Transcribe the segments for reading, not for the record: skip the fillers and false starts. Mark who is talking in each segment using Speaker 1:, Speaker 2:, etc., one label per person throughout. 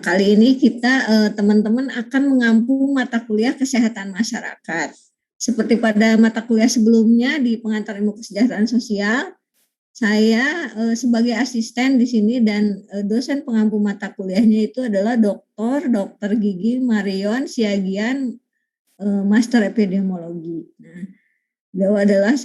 Speaker 1: kali ini kita teman-teman akan mengampu mata kuliah kesehatan masyarakat. Seperti pada mata kuliah sebelumnya di pengantar ilmu kesejahteraan sosial, saya sebagai asisten di sini dan dosen pengampu mata kuliahnya itu adalah Dr. Gigi Marion Siagian, Master Epidemiologi. Nah, beliau adalah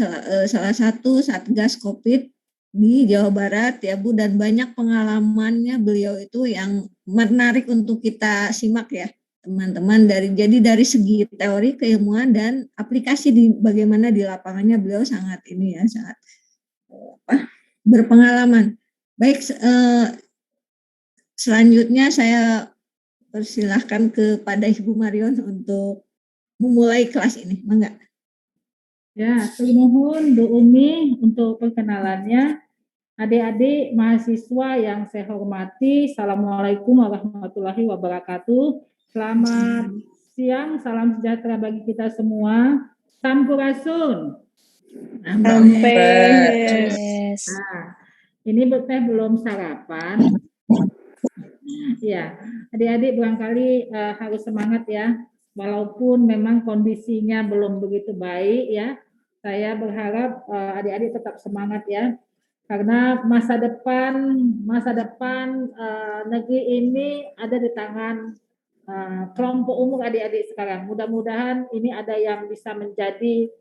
Speaker 1: salah satu satgas COVID di Jawa Barat ya Bu, dan banyak pengalamannya beliau itu yang menarik untuk kita simak ya teman-teman, dari segi teori keilmuan dan aplikasi di bagaimana di lapangannya beliau sangat sangat berpengalaman. Baik, selanjutnya saya persilahkan kepada Ibu Marion untuk memulai kelas ini. Mangga.
Speaker 2: Ya, terimohon Bu Umi untuk perkenalannya. Adik-adik mahasiswa yang saya hormati, Assalamualaikum warahmatullahi wabarakatuh. Selamat siang, salam sejahtera bagi kita semua. Sampurasun.
Speaker 3: Sampes.
Speaker 2: Nah, ini teh belum sarapan. Ya, adik-adik barangkali harus semangat ya. Walaupun memang kondisinya belum begitu baik ya. Saya berharap adik-adik tetap semangat ya. Karena masa depan negeri ini ada di tangan kelompok umur adik-adik sekarang. Mudah-mudahan ini ada yang bisa menjadi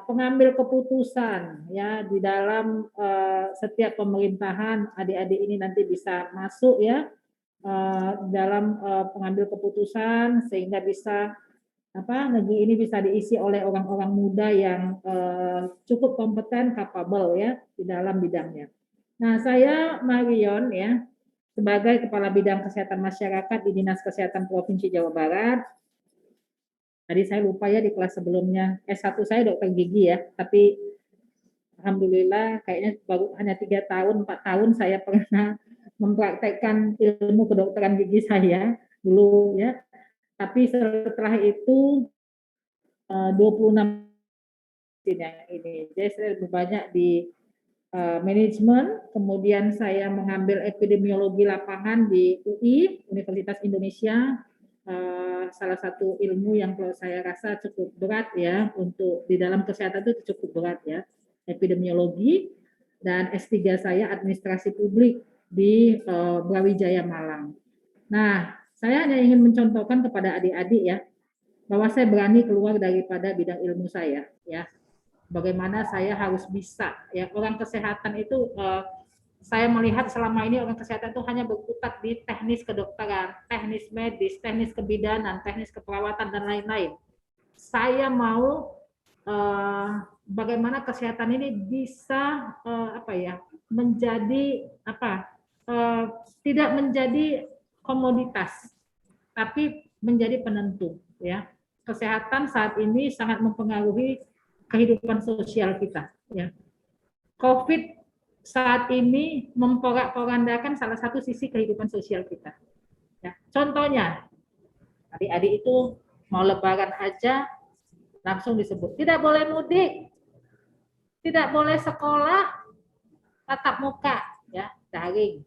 Speaker 2: pengambil keputusan ya di dalam setiap pemerintahan. Adik-adik ini nanti bisa masuk ya dalam pengambil keputusan sehingga bisa negeri ini bisa diisi oleh orang-orang muda yang cukup kompeten, capable ya di dalam bidangnya. Nah, saya Marion ya sebagai Kepala Bidang Kesehatan Masyarakat di Dinas Kesehatan Provinsi Jawa Barat. Tadi saya lupa ya di kelas sebelumnya, S1 saya dokter gigi ya, tapi alhamdulillah kayaknya baru hanya 3 tahun, 4 tahun saya pernah mempraktekkan ilmu kedokteran gigi saya dulu ya. Tapi setelah itu 26 yang ini. Jadi saya lebih banyak di manajemen, kemudian saya mengambil epidemiologi lapangan di UI, Universitas Indonesia. Salah satu ilmu yang kalau saya rasa cukup berat ya untuk di dalam kesehatan itu cukup berat ya, epidemiologi. Dan S3 saya administrasi publik di Brawijaya Malang. Nah, saya hanya ingin mencontohkan kepada adik-adik ya bahwa saya berani keluar daripada bidang ilmu saya ya. Bagaimana saya harus bisa ya, orang kesehatan itu saya melihat selama ini orang kesehatan itu hanya berkutat di teknis kedokteran, teknis medis, teknis kebidanan, teknis keperawatan dan lain-lain. Saya mau bagaimana kesehatan ini bisa menjadi tidak menjadi komoditas tapi menjadi penentu ya. Kesehatan saat ini sangat mempengaruhi kehidupan sosial kita ya. COVID saat ini memporak-porandakan salah satu sisi kehidupan sosial kita ya. Contohnya adik-adik itu mau lebaran aja langsung disebut tidak boleh mudik, tidak boleh sekolah tatap muka ya, daring.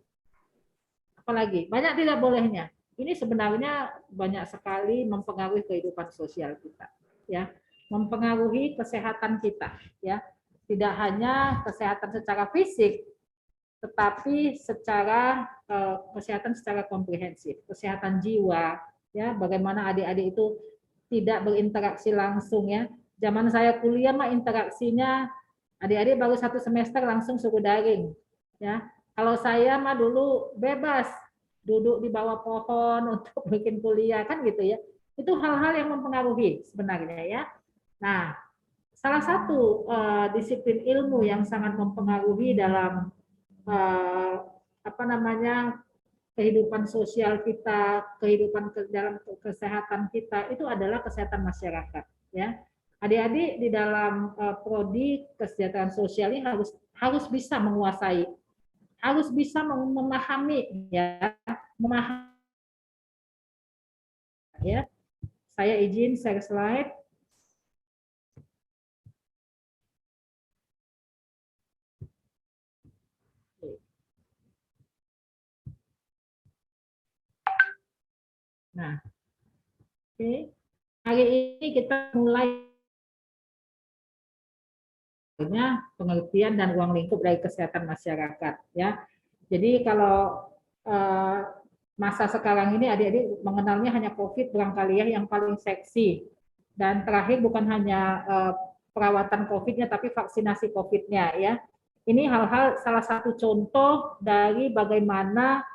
Speaker 2: Apalagi banyak tidak bolehnya. Ini sebenarnya banyak sekali mempengaruhi kehidupan sosial kita ya, mempengaruhi kesehatan kita ya. Tidak hanya kesehatan secara fisik tetapi secara kesehatan secara komprehensif, kesehatan jiwa ya, bagaimana adik-adik itu tidak berinteraksi langsung ya. Zaman saya kuliah mah interaksinya adik-adik baru 1 semester langsung suruh daring ya. Kalau saya mah dulu bebas duduk di bawah pohon untuk bikin kuliah kan gitu ya. Itu hal-hal yang mempengaruhi sebenarnya ya. Nah, salah satu disiplin ilmu yang sangat mempengaruhi dalam kehidupan sosial kita, kehidupan dalam kesehatan kita itu adalah kesehatan masyarakat ya. Adik-adik di dalam prodi kesejahteraan sosial ini harus bisa menguasai, harus bisa memahami ya, ya. Saya izin share slide. Nah, oke. Hari ini kita mulai pengertian dan ruang lingkup dari kesehatan masyarakat, ya. Jadi kalau masa sekarang ini adik-adik mengenalnya hanya COVID barangkali ya yang paling seksi. Dan terakhir bukan hanya perawatan COVID-nya tapi vaksinasi COVID-nya ya. Ini hal-hal salah satu contoh dari bagaimana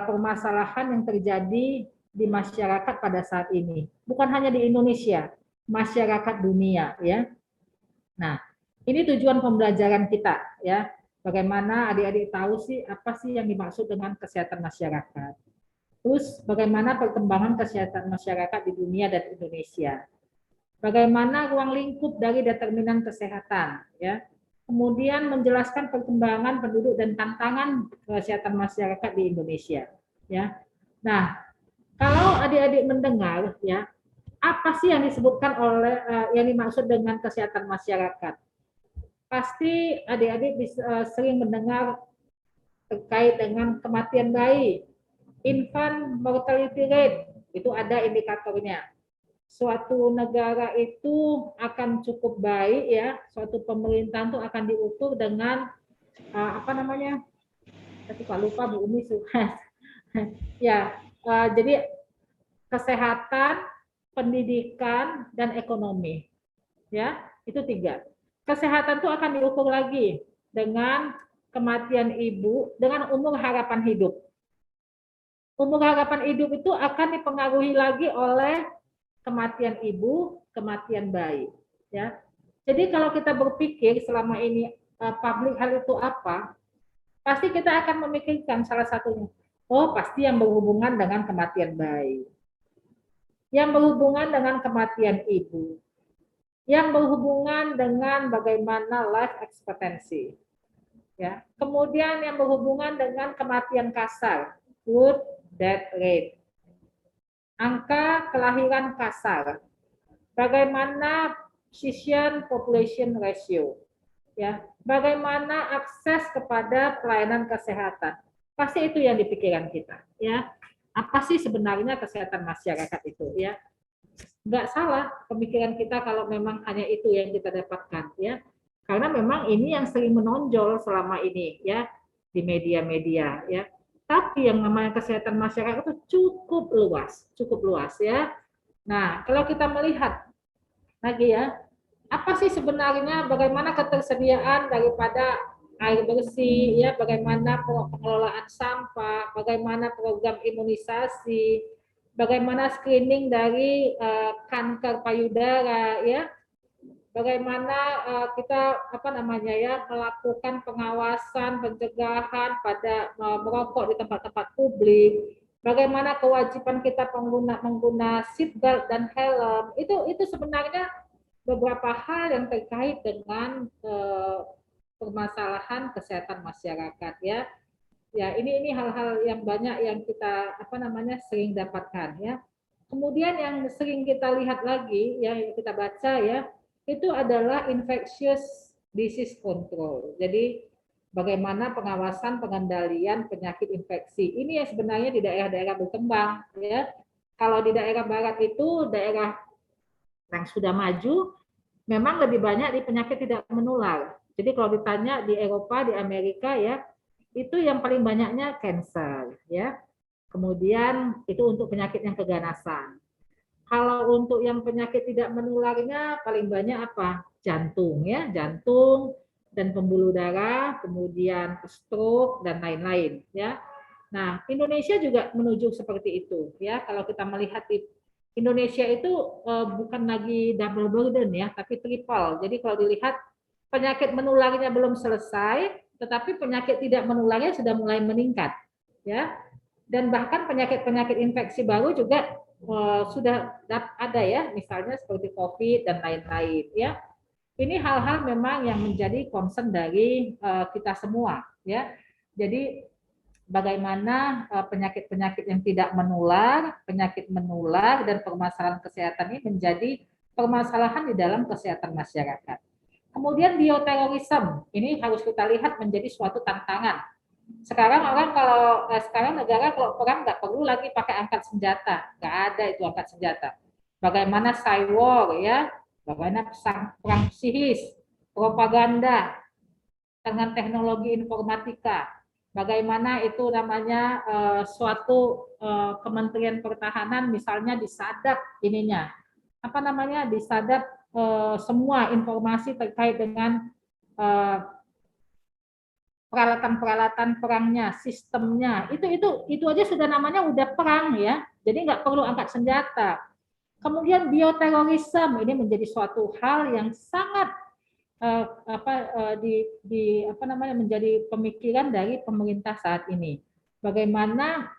Speaker 2: permasalahan yang terjadi di masyarakat pada saat ini. Bukan hanya di Indonesia, masyarakat dunia ya. Nah, ini tujuan pembelajaran kita ya. Bagaimana adik-adik tahu sih apa sih yang dimaksud dengan kesehatan masyarakat. Terus bagaimana perkembangan kesehatan masyarakat di dunia dan Indonesia. Bagaimana ruang lingkup dari determinan kesehatan ya. Kemudian menjelaskan perkembangan penduduk dan tantangan kesehatan masyarakat di Indonesia ya. Nah, kalau adik-adik mendengar ya, apa sih yang disebutkan oleh yang dimaksud dengan kesehatan masyarakat? Pasti adik-adik sering mendengar terkait dengan kematian bayi, infant mortality rate, itu ada indikatornya. Suatu negara itu akan cukup baik ya, suatu pemerintahan itu akan diukur dengan apa namanya? Saya lupa Bu Umi suka. Ya, jadi kesehatan, pendidikan dan ekonomi. Ya, itu 3. Kesehatan itu akan diukur lagi dengan kematian ibu dengan umur harapan hidup. Umur harapan hidup itu akan dipengaruhi lagi oleh kematian ibu, kematian bayi. Ya, jadi kalau kita berpikir selama ini public health itu apa, pasti kita akan memikirkan salah satunya. Oh, pasti yang berhubungan dengan kematian bayi, yang berhubungan dengan kematian ibu, yang berhubungan dengan bagaimana life expectancy. Ya. Kemudian yang berhubungan dengan kematian kasar, youth death rate. Angka kelahiran kasar. Bagaimana physician population ratio. Ya. Bagaimana akses kepada pelayanan kesehatan. Pasti itu yang dipikiran kita, ya. Apa sih sebenarnya kesehatan masyarakat itu, ya? Nggak salah pemikiran kita kalau memang hanya itu yang kita dapatkan ya, karena memang ini yang sering menonjol selama ini ya di media-media ya. Tapi yang namanya kesehatan masyarakat itu cukup luas ya. Nah, kalau kita melihat lagi ya, apa sih sebenarnya bagaimana ketersediaan daripada air bersih ya, bagaimana pengelolaan sampah, bagaimana program imunisasi, bagaimana screening dari kanker payudara ya, bagaimana kita apa namanya ya melakukan pengawasan pencegahan pada merokok di tempat-tempat publik, bagaimana kewajiban kita mengguna seat belt dan helm, itu sebenarnya beberapa hal yang terkait dengan permasalahan kesehatan masyarakat ya. Ya, ini hal-hal yang banyak yang kita apa namanya sering dapatkan ya. Kemudian yang sering kita lihat lagi ya, yang kita baca ya, itu adalah infectious disease control. Jadi bagaimana pengawasan pengendalian penyakit infeksi. Ini yang sebenarnya di daerah-daerah berkembang ya. Kalau di daerah barat itu daerah yang sudah maju memang lebih banyak di penyakit tidak menular. Jadi kalau ditanya di Eropa, di Amerika ya, itu yang paling banyaknya cancer ya. Kemudian itu untuk penyakit yang keganasan. Kalau untuk yang penyakit tidak menularnya paling banyak apa? Jantung ya, jantung dan pembuluh darah, kemudian stroke dan lain-lain ya. Nah, Indonesia juga menuju seperti itu ya. Kalau kita melihat di Indonesia itu bukan lagi double burden ya, tapi triple. Jadi kalau dilihat penyakit menularnya belum selesai, tetapi penyakit tidak menularnya sudah mulai meningkat ya. Dan bahkan penyakit-penyakit infeksi baru juga sudah ada ya, misalnya seperti COVID dan lain-lain ya. Ini hal-hal memang yang menjadi concern dari kita semua ya. Jadi bagaimana penyakit-penyakit yang tidak menular, penyakit menular dan permasalahan kesehatan ini menjadi permasalahan di dalam kesehatan masyarakat. Kemudian bioterorisme, ini harus kita lihat menjadi suatu tantangan Sekarang orang kalau sekarang negara kalau perang nggak perlu lagi pakai angkat senjata, nggak ada itu angkat senjata. Bagaimana cyber ya, bagaimana perang psikis, propaganda dengan teknologi informatika, bagaimana itu namanya suatu Kementerian Pertahanan misalnya disadap ininya, apa namanya disadap semua informasi terkait dengan eh, peralatan-peralatan perangnya, sistemnya, itu aja sudah namanya udah perang ya. Jadi nggak perlu angkat senjata. Kemudian bioterorisme ini menjadi suatu hal yang sangat di apa namanya menjadi pemikiran dari pemerintah saat ini. Bagaimana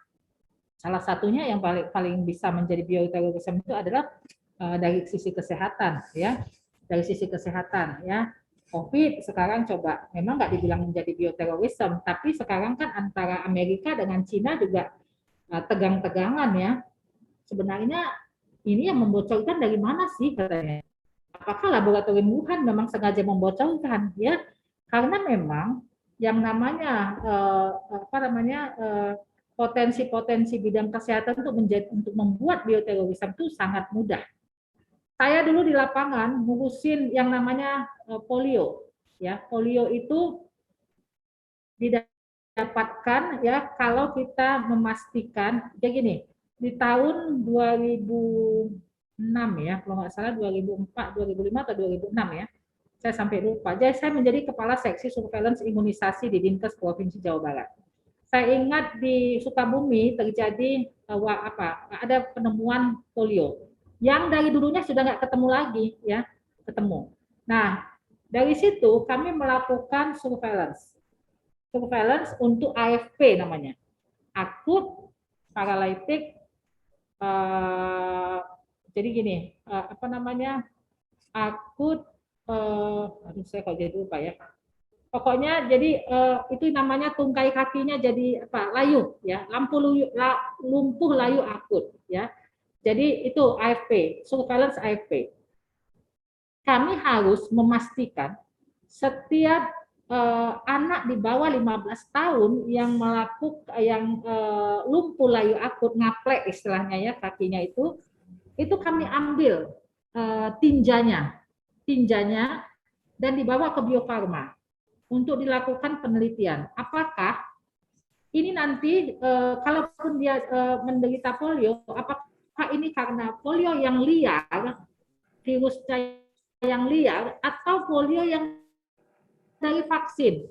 Speaker 2: salah satunya yang paling paling bisa menjadi bioterorisme itu adalah dari sisi kesehatan ya, dari sisi kesehatan ya. COVID sekarang coba memang nggak dibilang menjadi bioterorisme, tapi sekarang kan antara Amerika dengan Cina juga tegang-tegangan ya. Sebenarnya ini yang membocorkan dari mana sih katanya? Apakah laboratorium Wuhan memang sengaja membocorkan ya? Karena memang yang namanya apa namanya potensi-potensi bidang kesehatan untuk membuat bioterorisme itu sangat mudah. Saya dulu di lapangan ngurusin yang namanya polio. Ya, polio itu didapatkan ya kalau kita memastikan ya gini, di tahun 2006 ya, kalau nggak salah 2004, 2005 atau 2006 ya. Saya sampai lupa. Jadi saya menjadi kepala seksi surveillance imunisasi di Dinkes Provinsi Jawa Barat. Saya ingat di Sukabumi terjadi ada penemuan polio yang dari dulunya sudah nggak ketemu lagi ya, ketemu. Nah, dari situ kami melakukan surveillance untuk AFP namanya, akut paralitik. Jadi gini, apa namanya akut, aduh saya kok jadi lupa ya. Pokoknya jadi itu namanya tungkai kakinya jadi apa layu ya, lumpuh layu akut ya. Jadi itu AFP, surveillance AFP. Kami harus memastikan setiap anak di bawah 15 tahun yang lumpuh layu akut, ngaplek istilahnya ya kakinya itu kami ambil tinjanya dan dibawa ke Bio Farma untuk dilakukan penelitian. Apakah ini nanti kalaupun dia menderita polio, apakah ini karena polio yang liar, virus yang liar, atau polio yang dari vaksin?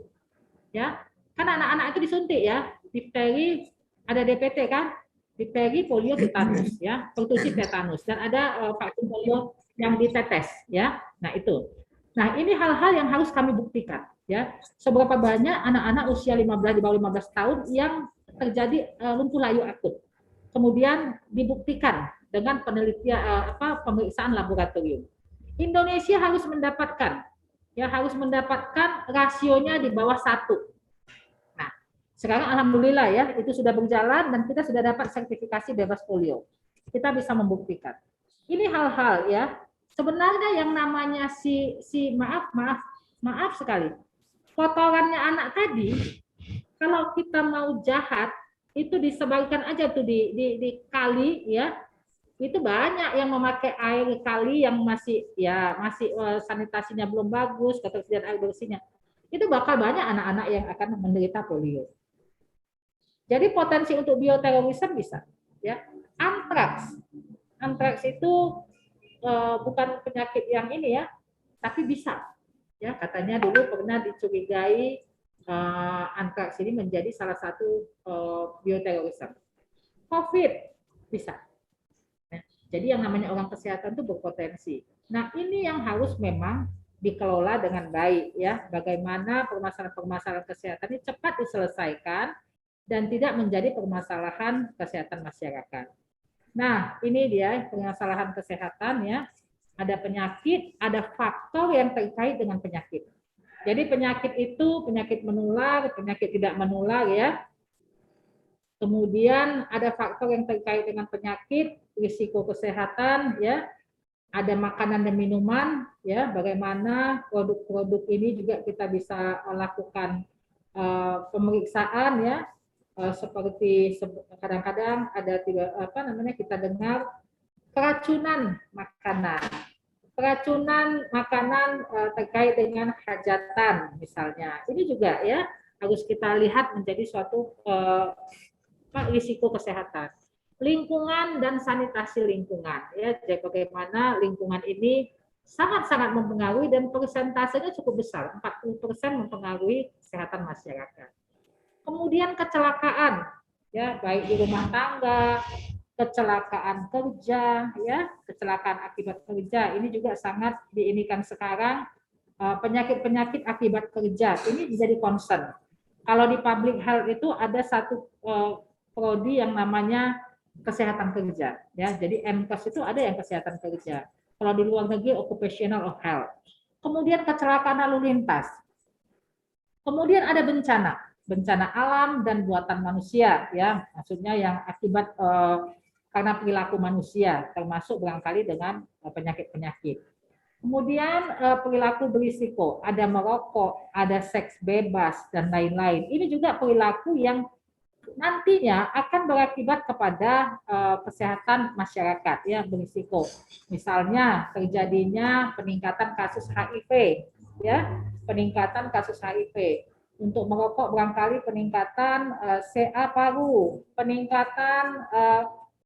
Speaker 2: Ya, kan anak-anak itu disuntik ya, difteri, ada DPT kan, difteri, polio, tetanus, ya, pertussis tetanus, dan ada vaksin polio yang ditetes, ya. Nah itu. Nah ini hal-hal yang harus kami buktikan, ya. Seberapa banyak anak-anak usia 15 di bawah 15 tahun yang terjadi lumpuh layu akut. Kemudian dibuktikan dengan penelitian pemeriksaan laboratorium. Indonesia harus mendapatkan rasionya di bawah 1. Nah, sekarang alhamdulillah ya, itu sudah berjalan dan kita sudah dapat sertifikasi bebas polio. Kita bisa membuktikan. Ini hal-hal ya. Sebenarnya yang namanya maaf sekali. Kotorannya anak tadi, kalau kita mau jahat, itu disebarkan aja tuh di kali ya. Itu banyak yang memakai air kali yang masih sanitasinya belum bagus, ketersediaan air bersihnya. Itu bakal banyak anak-anak yang akan menderita polio. Jadi potensi untuk bioterorisme bisa, ya. Antraks itu bukan penyakit yang ini ya, tapi bisa, ya. Katanya dulu pernah dicurigai antraks ini menjadi salah satu bioterorisme. COVID bisa. Nah, jadi yang namanya orang kesehatan itu berpotensi. Nah ini yang harus memang dikelola dengan baik ya. Bagaimana permasalahan-permasalahan kesehatan ini cepat diselesaikan dan tidak menjadi permasalahan kesehatan masyarakat. Nah, ini dia permasalahan kesehatan ya. Ada penyakit, ada faktor yang terkait dengan penyakit. Jadi penyakit itu penyakit menular, penyakit tidak menular ya. Kemudian ada faktor yang terkait dengan penyakit, risiko kesehatan ya. Ada makanan dan minuman ya, bagaimana produk-produk ini juga kita bisa lakukan pemeriksaan ya, seperti kadang-kadang ada kita dengar keracunan makanan. Keracunan makanan terkait dengan hajatan misalnya. Ini juga ya harus kita lihat menjadi suatu risiko kesehatan. Lingkungan dan sanitasi lingkungan ya, jadi bagaimana lingkungan ini sangat-sangat mempengaruhi dan persentasenya cukup besar, 40% mempengaruhi kesehatan masyarakat. Kemudian kecelakaan ya, baik di rumah tangga, kecelakaan kerja ya, kecelakaan akibat kerja ini juga sangat diinikan sekarang. Penyakit-penyakit akibat kerja ini menjadi concern. Kalau di public health itu ada satu prodi yang namanya kesehatan kerja ya, jadi MKes itu ada yang kesehatan kerja. Kalau di luar negeri occupational of health. Kemudian kecelakaan lalu lintas. Kemudian ada bencana alam dan buatan manusia ya, maksudnya yang akibat karena perilaku manusia, termasuk barangkali dengan penyakit-penyakit. Kemudian perilaku berisiko, ada merokok, ada seks bebas dan lain-lain. Ini juga perilaku yang nantinya akan berakibat kepada kesehatan masyarakat ya, berisiko. Misalnya terjadinya peningkatan kasus HIV ya, peningkatan kasus HIV. Untuk merokok barangkali peningkatan CA paru, peningkatan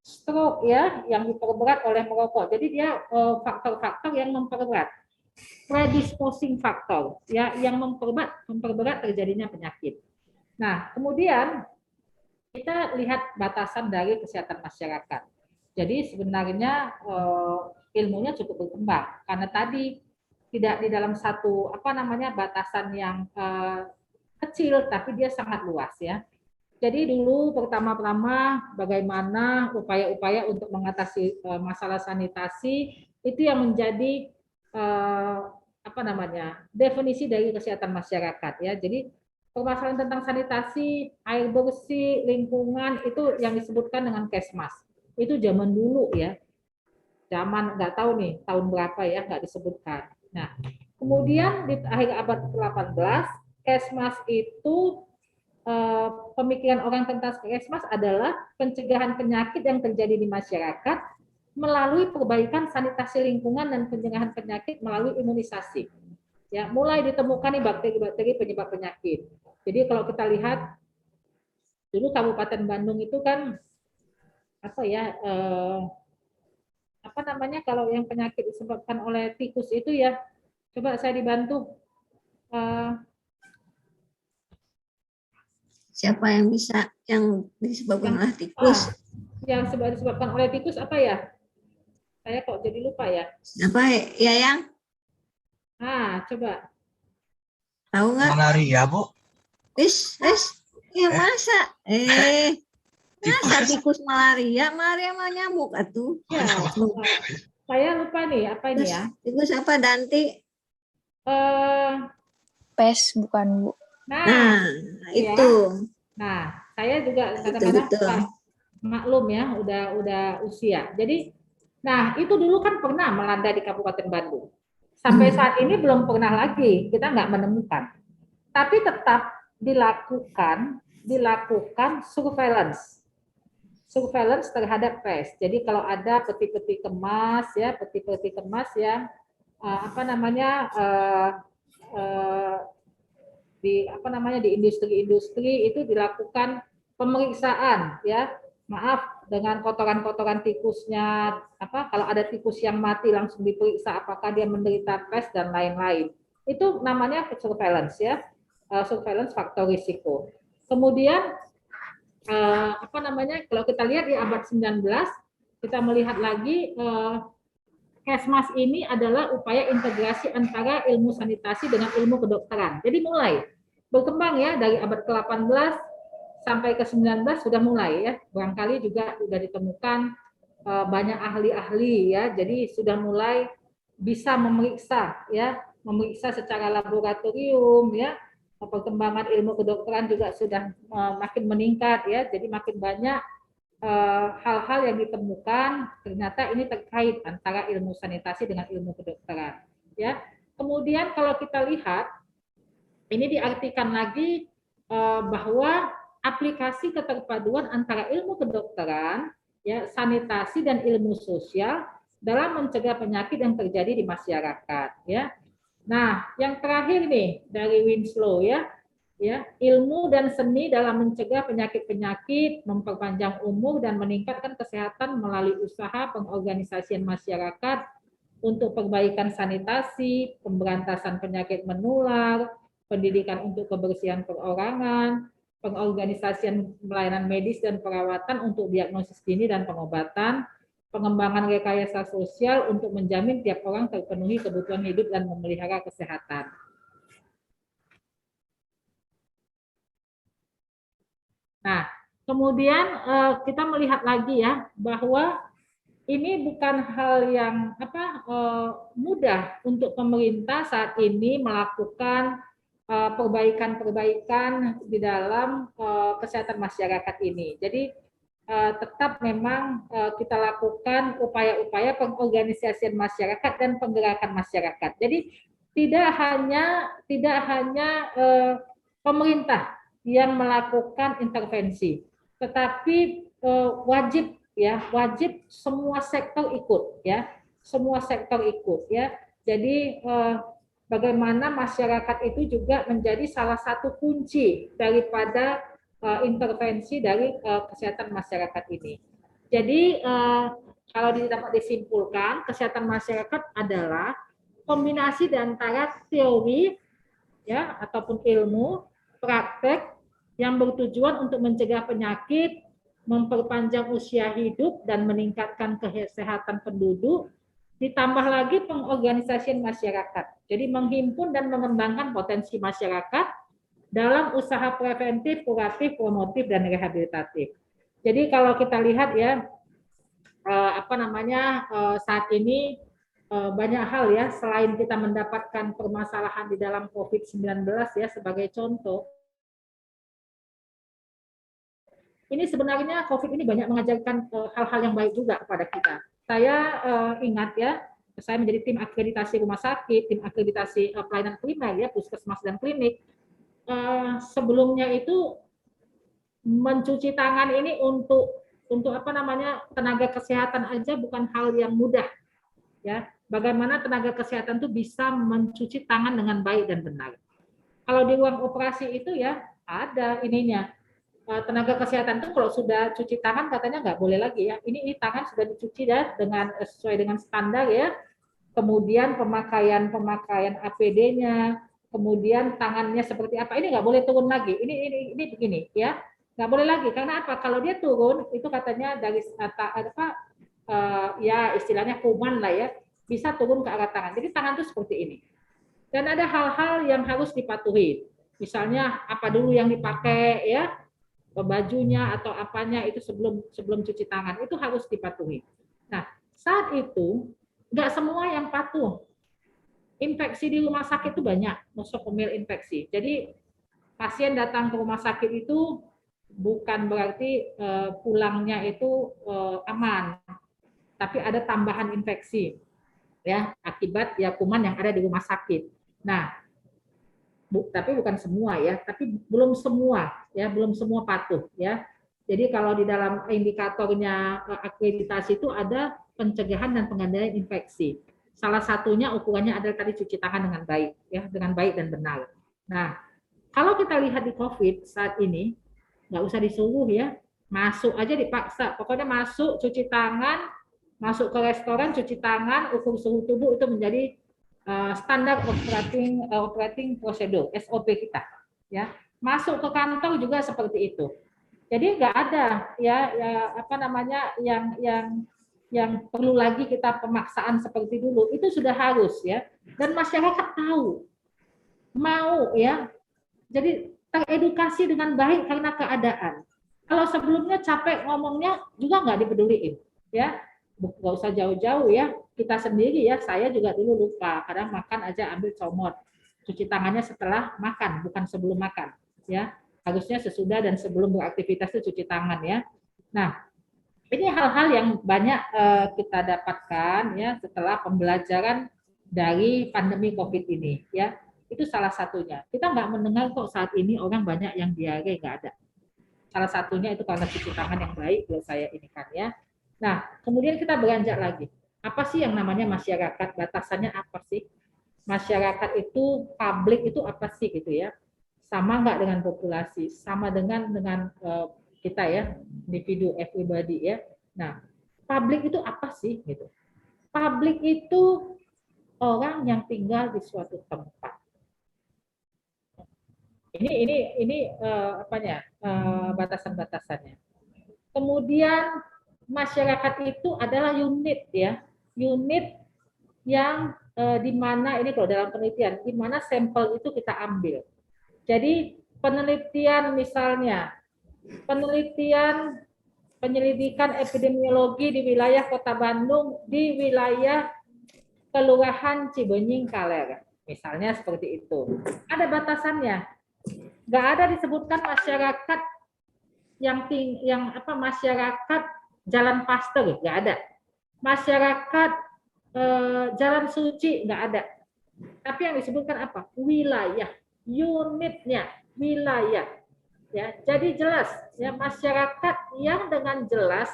Speaker 2: stroke ya yang diperberat oleh merokok. Jadi dia faktor-faktor yang memperberat, predisposing factor ya yang memperberat terjadinya penyakit. Nah, kemudian kita lihat batasan dari kesehatan masyarakat. Jadi sebenarnya ilmunya cukup berkembang karena tadi tidak di dalam satu batasan yang kecil, tapi dia sangat luas ya. Jadi dulu pertama-tama bagaimana upaya-upaya untuk mengatasi masalah sanitasi itu yang menjadi definisi dari kesehatan masyarakat ya. Jadi permasalahan tentang sanitasi, air bersih, lingkungan itu yang disebutkan dengan Kesmas. Itu zaman dulu ya. Zaman nggak tahu nih tahun berapa ya, nggak disebutkan. Nah, kemudian di akhir abad ke-18 Kesmas itu pemikiran orang tentang Kesmas adalah pencegahan penyakit yang terjadi di masyarakat melalui perbaikan sanitasi lingkungan dan pencegahan penyakit melalui imunisasi. Ya, mulai ditemukan nih bakteri-bakteri penyebab penyakit. Jadi kalau kita lihat dulu Kabupaten Bandung itu kan kalau yang penyakit disebabkan oleh tikus itu ya, coba saya dibantu.
Speaker 1: Siapa yang bisa yang disebabkan oleh tikus?
Speaker 2: Yang disebabkan oleh tikus apa ya? Saya kok jadi lupa ya.
Speaker 1: Apa ya yang?
Speaker 2: Coba.
Speaker 1: Tahu nggak?
Speaker 3: Malaria, Bu.
Speaker 1: Ya masa? Masa tikus malaria? Malaria mah nyamuk atuh.
Speaker 2: Ya, saya lupa nih apa ini ya.
Speaker 1: Tikus apa Danti?
Speaker 4: Pes bukan Bu.
Speaker 1: Nah itu.
Speaker 2: Nah, saya juga kadang-kadang maklum ya, udah usia. Jadi, nah itu dulu kan pernah melanda di Kabupaten Bandung. Sampai saat ini belum pernah lagi, kita nggak menemukan. Tapi tetap dilakukan surveillance terhadap pes. Jadi kalau ada peti-peti kemas yang di industri-industri itu dilakukan pemeriksaan ya. Maaf, dengan kotoran-kotoran tikusnya, kalau ada tikus yang mati langsung diperiksa apakah dia menderita pes dan lain-lain. Itu namanya surveillance ya, surveillance faktor risiko. Kemudian kalau kita lihat di abad 19, kita melihat lagi Kesmas ini adalah upaya integrasi antara ilmu sanitasi dengan ilmu kedokteran. Jadi mulai berkembang ya dari abad ke-18 sampai ke-19 sudah mulai ya. Barangkali juga sudah ditemukan banyak ahli-ahli ya. Jadi sudah mulai bisa memeriksa secara laboratorium ya. Perkembangan ilmu kedokteran juga sudah makin meningkat ya. Jadi makin banyak hal-hal yang ditemukan ternyata ini terkait antara ilmu sanitasi dengan ilmu kedokteran ya. Kemudian kalau kita lihat ini diartikan lagi bahwa aplikasi keterpaduan antara ilmu kedokteran, ya, sanitasi dan ilmu sosial dalam mencegah penyakit yang terjadi di masyarakat, ya. Nah, yang terakhir nih dari Winslow, ya, ilmu dan seni dalam mencegah penyakit-penyakit, memperpanjang umur dan meningkatkan kesehatan melalui usaha pengorganisasian masyarakat untuk perbaikan sanitasi, pemberantasan penyakit menular, pendidikan untuk kebersihan perorangan, pengorganisasian pelayanan medis dan perawatan untuk diagnosis dini dan pengobatan, pengembangan rekayasa sosial untuk menjamin tiap orang terpenuhi kebutuhan hidup dan memelihara kesehatan. Nah, kemudian kita melihat lagi ya bahwa ini bukan hal yang mudah untuk pemerintah saat ini melakukan perbaikan-perbaikan di dalam kesehatan masyarakat ini. Jadi tetap memang kita lakukan upaya-upaya pengorganisasian masyarakat dan penggerakan masyarakat. Jadi tidak hanya pemerintah yang melakukan intervensi, tetapi wajib semua sektor ikut, ya, semua sektor ikut, ya. Jadi bagaimana masyarakat itu juga menjadi salah satu kunci daripada intervensi dari kesehatan masyarakat ini. Jadi kalau dapat disimpulkan, kesehatan masyarakat adalah kombinasi antara teori, ya, ataupun ilmu, praktek yang bertujuan untuk mencegah penyakit, memperpanjang usia hidup dan meningkatkan kesehatan penduduk, ditambah lagi pengorganisasian masyarakat. Jadi menghimpun dan mengembangkan potensi masyarakat dalam usaha preventif, kuratif, promotif, dan rehabilitatif. Jadi kalau kita lihat ya, saat ini banyak hal ya, selain kita mendapatkan permasalahan di dalam COVID-19 ya sebagai contoh, ini sebenarnya COVID ini banyak mengajarkan hal-hal yang baik juga kepada kita. Saya ingat ya, saya menjadi tim akreditasi rumah sakit, tim akreditasi pelayanan primer ya, puskesmas dan klinik. Sebelumnya itu mencuci tangan ini untuk tenaga kesehatan aja bukan hal yang mudah ya. Bagaimana tenaga kesehatan itu bisa mencuci tangan dengan baik dan benar. Kalau di ruang operasi itu ya ada ininya, tenaga kesehatan itu kalau sudah cuci tangan katanya nggak boleh lagi ya. Ini tangan sudah dicuci ya dengan sesuai dengan standar ya. Kemudian pemakaian APD-nya, kemudian tangannya seperti apa, ini nggak boleh turun lagi. Ini begini ya, nggak boleh lagi. Karena apa? Kalau dia turun itu katanya dari ya istilahnya kuman lah ya, bisa turun ke arah tangan. Jadi tangan itu seperti ini. Dan ada hal-hal yang harus dipatuhi. Misalnya apa dulu yang dipakai ya, bajunya atau apanya itu sebelum cuci tangan itu harus dipatuhi. Nah, saat itu nggak semua yang patuh. Infeksi di rumah sakit itu banyak, nosokomial infeksi. Jadi pasien datang ke rumah sakit itu bukan berarti pulangnya itu aman, tapi ada tambahan infeksi ya akibat ya kuman yang ada di rumah sakit. Nah, tapi bukan semua ya, tapi belum semua ya, belum semua patuh ya. Jadi kalau di dalam indikatornya akreditasi itu ada pencegahan dan pengendalian infeksi. Salah satunya ukurannya adalah tadi cuci tangan dengan baik ya, dengan baik dan benar. Nah, kalau kita lihat di COVID saat ini nggak usah disuruh ya, masuk aja dipaksa. Pokoknya masuk cuci tangan, masuk ke restoran cuci tangan, ukur suhu tubuh itu menjadi standar operating procedure SOP kita ya. Masuk ke kantor juga seperti itu. Jadi nggak ada yang perlu lagi kita pemaksaan seperti dulu. Itu sudah harus ya. Dan masyarakat tahu mau ya. Jadi teredukasi dengan baik karena keadaan. Kalau sebelumnya capek ngomongnya juga nggak dipeduliin ya. Nggak usah jauh-jauh ya, kita sendiri ya, saya juga dulu lupa, kadang makan aja ambil comot, cuci tangannya setelah makan, bukan sebelum makan ya, harusnya sesudah dan sebelum beraktivitas itu cuci tangan ya. Nah, ini hal-hal yang banyak kita dapatkan ya setelah pembelajaran dari pandemi COVID ini ya. Itu salah satunya. Kita nggak mendengar kok saat ini orang banyak yang diare, nggak ada. Salah satunya itu karena cuci tangan yang baik, kalau saya ini kan ya. Nah, kemudian kita beranjak lagi. Apa sih yang namanya masyarakat? Batasannya apa sih? Masyarakat itu, publik itu apa sih gitu ya? Sama nggak dengan populasi? Sama dengan kita ya, individu, everybody ya. Nah, publik itu apa sih gitu? Publik itu orang yang tinggal di suatu tempat. Ini batasan-batasannya. Kemudian masyarakat itu adalah unit ya, unit yang di mana ini kalau dalam penelitian, di mana sampel itu kita ambil. Jadi penelitian misalnya, penelitian penyelidikan epidemiologi di wilayah Kota Bandung, di wilayah Kelurahan Cibenying Kaler, misalnya seperti itu. Ada batasannya, nggak ada disebutkan masyarakat masyarakat Jalan Pasteur, nggak ada. Masyarakat Jalan Suci, nggak ada. Tapi yang disebutkan apa? Wilayah, unitnya, wilayah. Ya, jadi jelas ya, masyarakat yang dengan jelas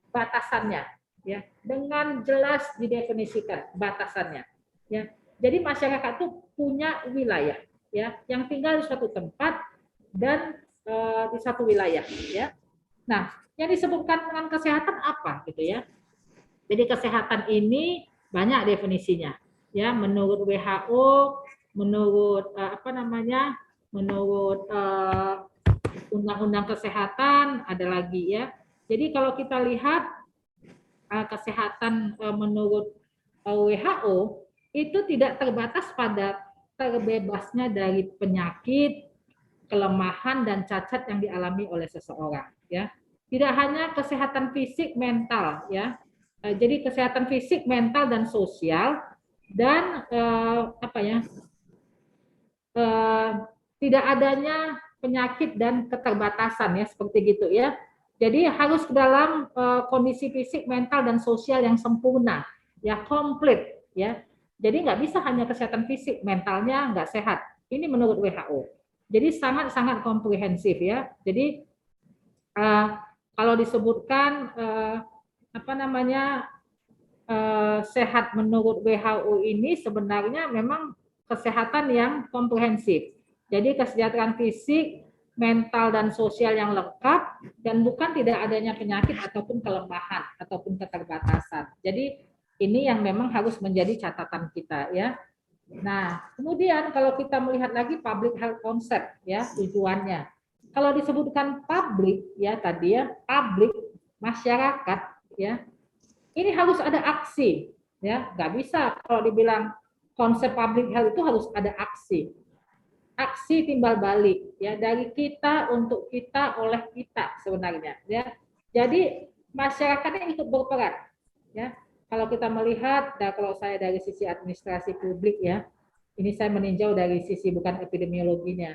Speaker 2: batasannya, ya, dengan jelas didefinisikan batasannya. Ya, jadi masyarakat itu punya wilayah, ya, yang tinggal di suatu tempat dan di satu wilayah, ya. Nah, yang disebutkan dengan kesehatan apa, gitu ya? Jadi kesehatan ini banyak definisinya, ya. Menurut WHO, menurut menurut Undang-Undang Kesehatan ada lagi ya. Jadi kalau kita lihat kesehatan menurut WHO itu tidak terbatas pada terbebasnya dari penyakit, kelemahan dan cacat yang dialami oleh seseorang ya. Tidak hanya kesehatan fisik, mental ya. Jadi kesehatan fisik, mental dan sosial dan tidak adanya penyakit dan keterbatasan ya seperti gitu ya. Jadi harus ke dalam kondisi fisik, mental dan sosial yang sempurna ya, komplit ya. Jadi nggak bisa hanya kesehatan fisik, mentalnya nggak sehat. Ini menurut WHO. Jadi sangat-sangat komprehensif ya. Jadi kalau disebutkan sehat menurut WHO ini sebenarnya memang kesehatan yang komprehensif. Jadi kesejahteraan fisik, mental dan sosial yang lengkap dan bukan tidak adanya penyakit ataupun kelemahan ataupun keterbatasan. Jadi ini yang memang harus menjadi catatan kita ya. Nah, kemudian kalau kita melihat lagi public health concept ya, tujuannya. Kalau disebutkan public ya tadi ya, public masyarakat ya, ini harus ada aksi ya, nggak bisa kalau dibilang konsep public health itu harus ada aksi timbal balik ya, dari kita untuk kita oleh kita sebenarnya ya. Jadi masyarakatnya ikut berperan ya. Kalau kita melihat, kalau saya dari sisi administrasi publik ya, ini saya meninjau dari sisi bukan epidemiologinya.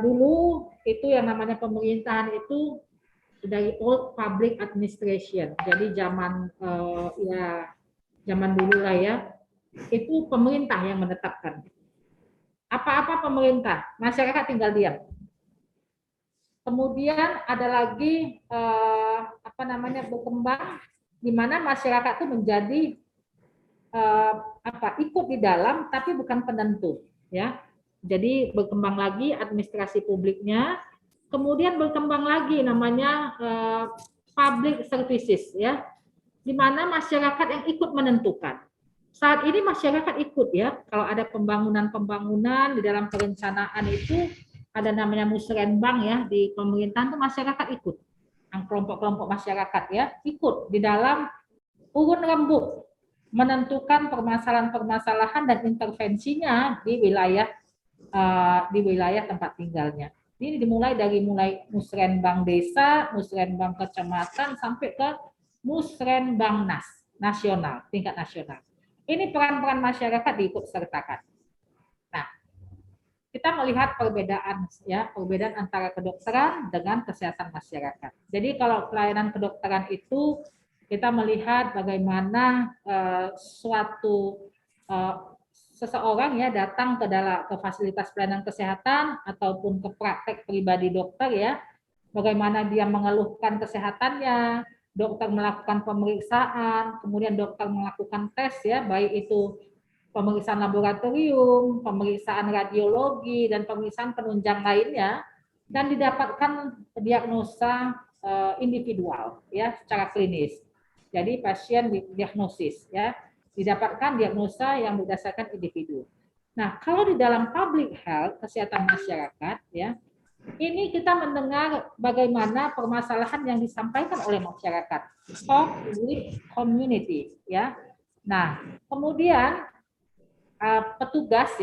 Speaker 2: Dulu itu yang namanya pemerintahan itu dari old public administration. Jadi zaman zaman dulu lah ya, itu pemerintah yang menetapkan. Apa-apa pemerintah, masyarakat tinggal diam. Kemudian ada lagi berkembang di mana masyarakat itu menjadi ikut di dalam tapi bukan penentu ya. Jadi berkembang lagi administrasi publiknya, kemudian berkembang lagi namanya public services ya, di mana masyarakat yang ikut menentukan. Saat ini masyarakat ikut ya, kalau ada pembangunan di dalam perencanaan itu ada namanya musrenbang ya, di pemerintahan itu masyarakat ikut. Kelompok-kelompok masyarakat ya ikut di dalam urun rembuk menentukan permasalahan-permasalahan dan intervensinya di wilayah tempat tinggalnya. Ini dimulai dari musrenbang desa, musrenbang kecamatan sampai ke musrenbang nasional, tingkat nasional. Ini peran-peran masyarakat diikut sertakan. Nah, kita melihat perbedaan antara kedokteran dengan kesehatan masyarakat. Jadi kalau pelayanan kedokteran itu kita melihat bagaimana suatu seseorang ya datang ke fasilitas pelayanan kesehatan ataupun ke praktek pribadi dokter ya, bagaimana dia mengeluhkan kesehatannya, dokter melakukan pemeriksaan, kemudian dokter melakukan tes ya, baik itu pemeriksaan laboratorium, pemeriksaan radiologi, dan pemeriksaan penunjang lainnya, dan didapatkan diagnosa individual ya secara klinis. Jadi pasien diagnosis ya, didapatkan diagnosa yang berdasarkan individu. Nah, kalau di dalam public health, kesehatan masyarakat ya, ini kita mendengar bagaimana permasalahan yang disampaikan oleh masyarakat, talk with community ya. Nah, kemudian petugas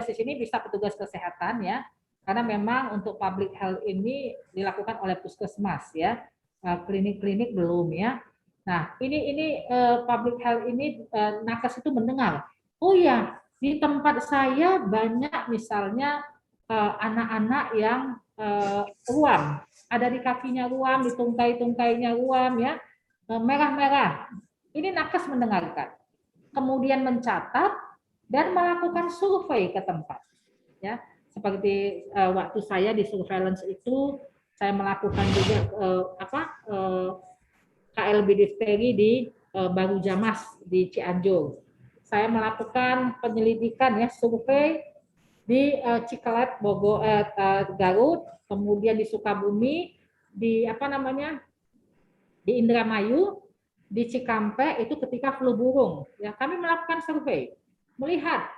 Speaker 2: di sini bisa petugas kesehatan ya, karena memang untuk public health ini dilakukan oleh puskesmas ya, klinik-klinik belum ya. Nah, ini public health ini nakes itu mendengar, oh ya di tempat saya banyak misalnya anak-anak yang ruam, ada di kakinya ruam, di tungkai-tungkainya ruam ya, merah-merah. Ini nakes mendengarkan, kemudian mencatat dan melakukan survei ke tempat. Ya, seperti waktu saya di surveillance itu, saya melakukan juga KLB difteri di Baru Jamas di Cianjur. Saya melakukan penyelidikan ya, survei di Cikelet, Bogor, Garut, kemudian di Sukabumi, di di Indramayu, di Cikampek itu ketika flu burung. Ya, kami melakukan survei, melihat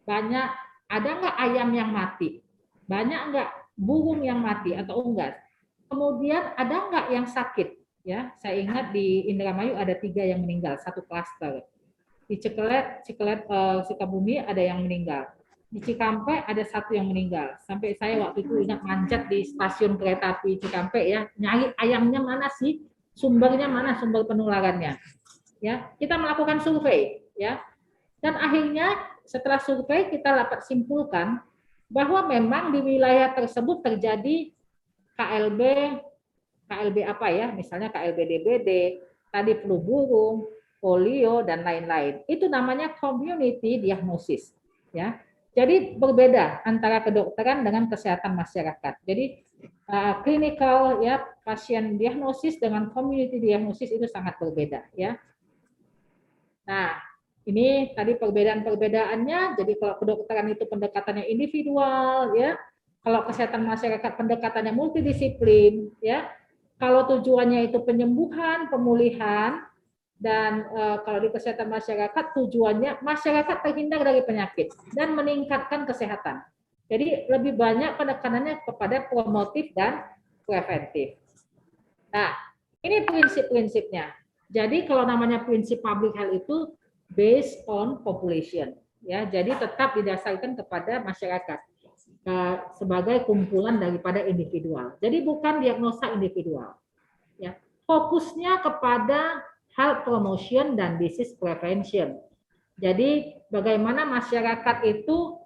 Speaker 2: banyak ada nggak ayam yang mati, banyak nggak burung yang mati atau unggas. Kemudian ada nggak yang sakit? Ya, saya ingat di Indramayu ada 3 yang meninggal, satu klaster. Di Cikelet Sukabumi ada yang meninggal. Di Cikampek ada 1 yang meninggal. Sampai saya waktu itu ingat manjat di stasiun kereta api Cikampek ya, nyari ayamnya mana sih, sumbernya mana, sumber penularannya. Ya, kita melakukan survei ya. Dan akhirnya setelah survei kita dapat simpulkan bahwa memang di wilayah tersebut terjadi KLB apa ya, misalnya KLB DBD, tadi flu burung, polio dan lain-lain. Itu namanya community diagnosis ya. Jadi berbeda antara kedokteran dengan kesehatan masyarakat. Jadi clinical ya, pasien diagnosis dengan community diagnosis itu sangat berbeda ya. Nah, ini tadi perbedaan-perbedaannya. Jadi kalau kedokteran itu pendekatannya individual ya. Kalau kesehatan masyarakat pendekatannya multidisiplin ya. Kalau tujuannya itu penyembuhan, pemulihan, dan kalau di kesehatan masyarakat tujuannya masyarakat terhindar dari penyakit dan meningkatkan kesehatan. Jadi lebih banyak penekanannya kepada promotif dan preventif. Nah, ini prinsip-prinsipnya. Jadi kalau namanya prinsip public health itu based on population, ya. Jadi tetap didasarkan kepada masyarakat sebagai kumpulan daripada individual. Jadi bukan diagnosa individual. Ya. Fokusnya kepada health promotion dan disease prevention. Jadi bagaimana masyarakat itu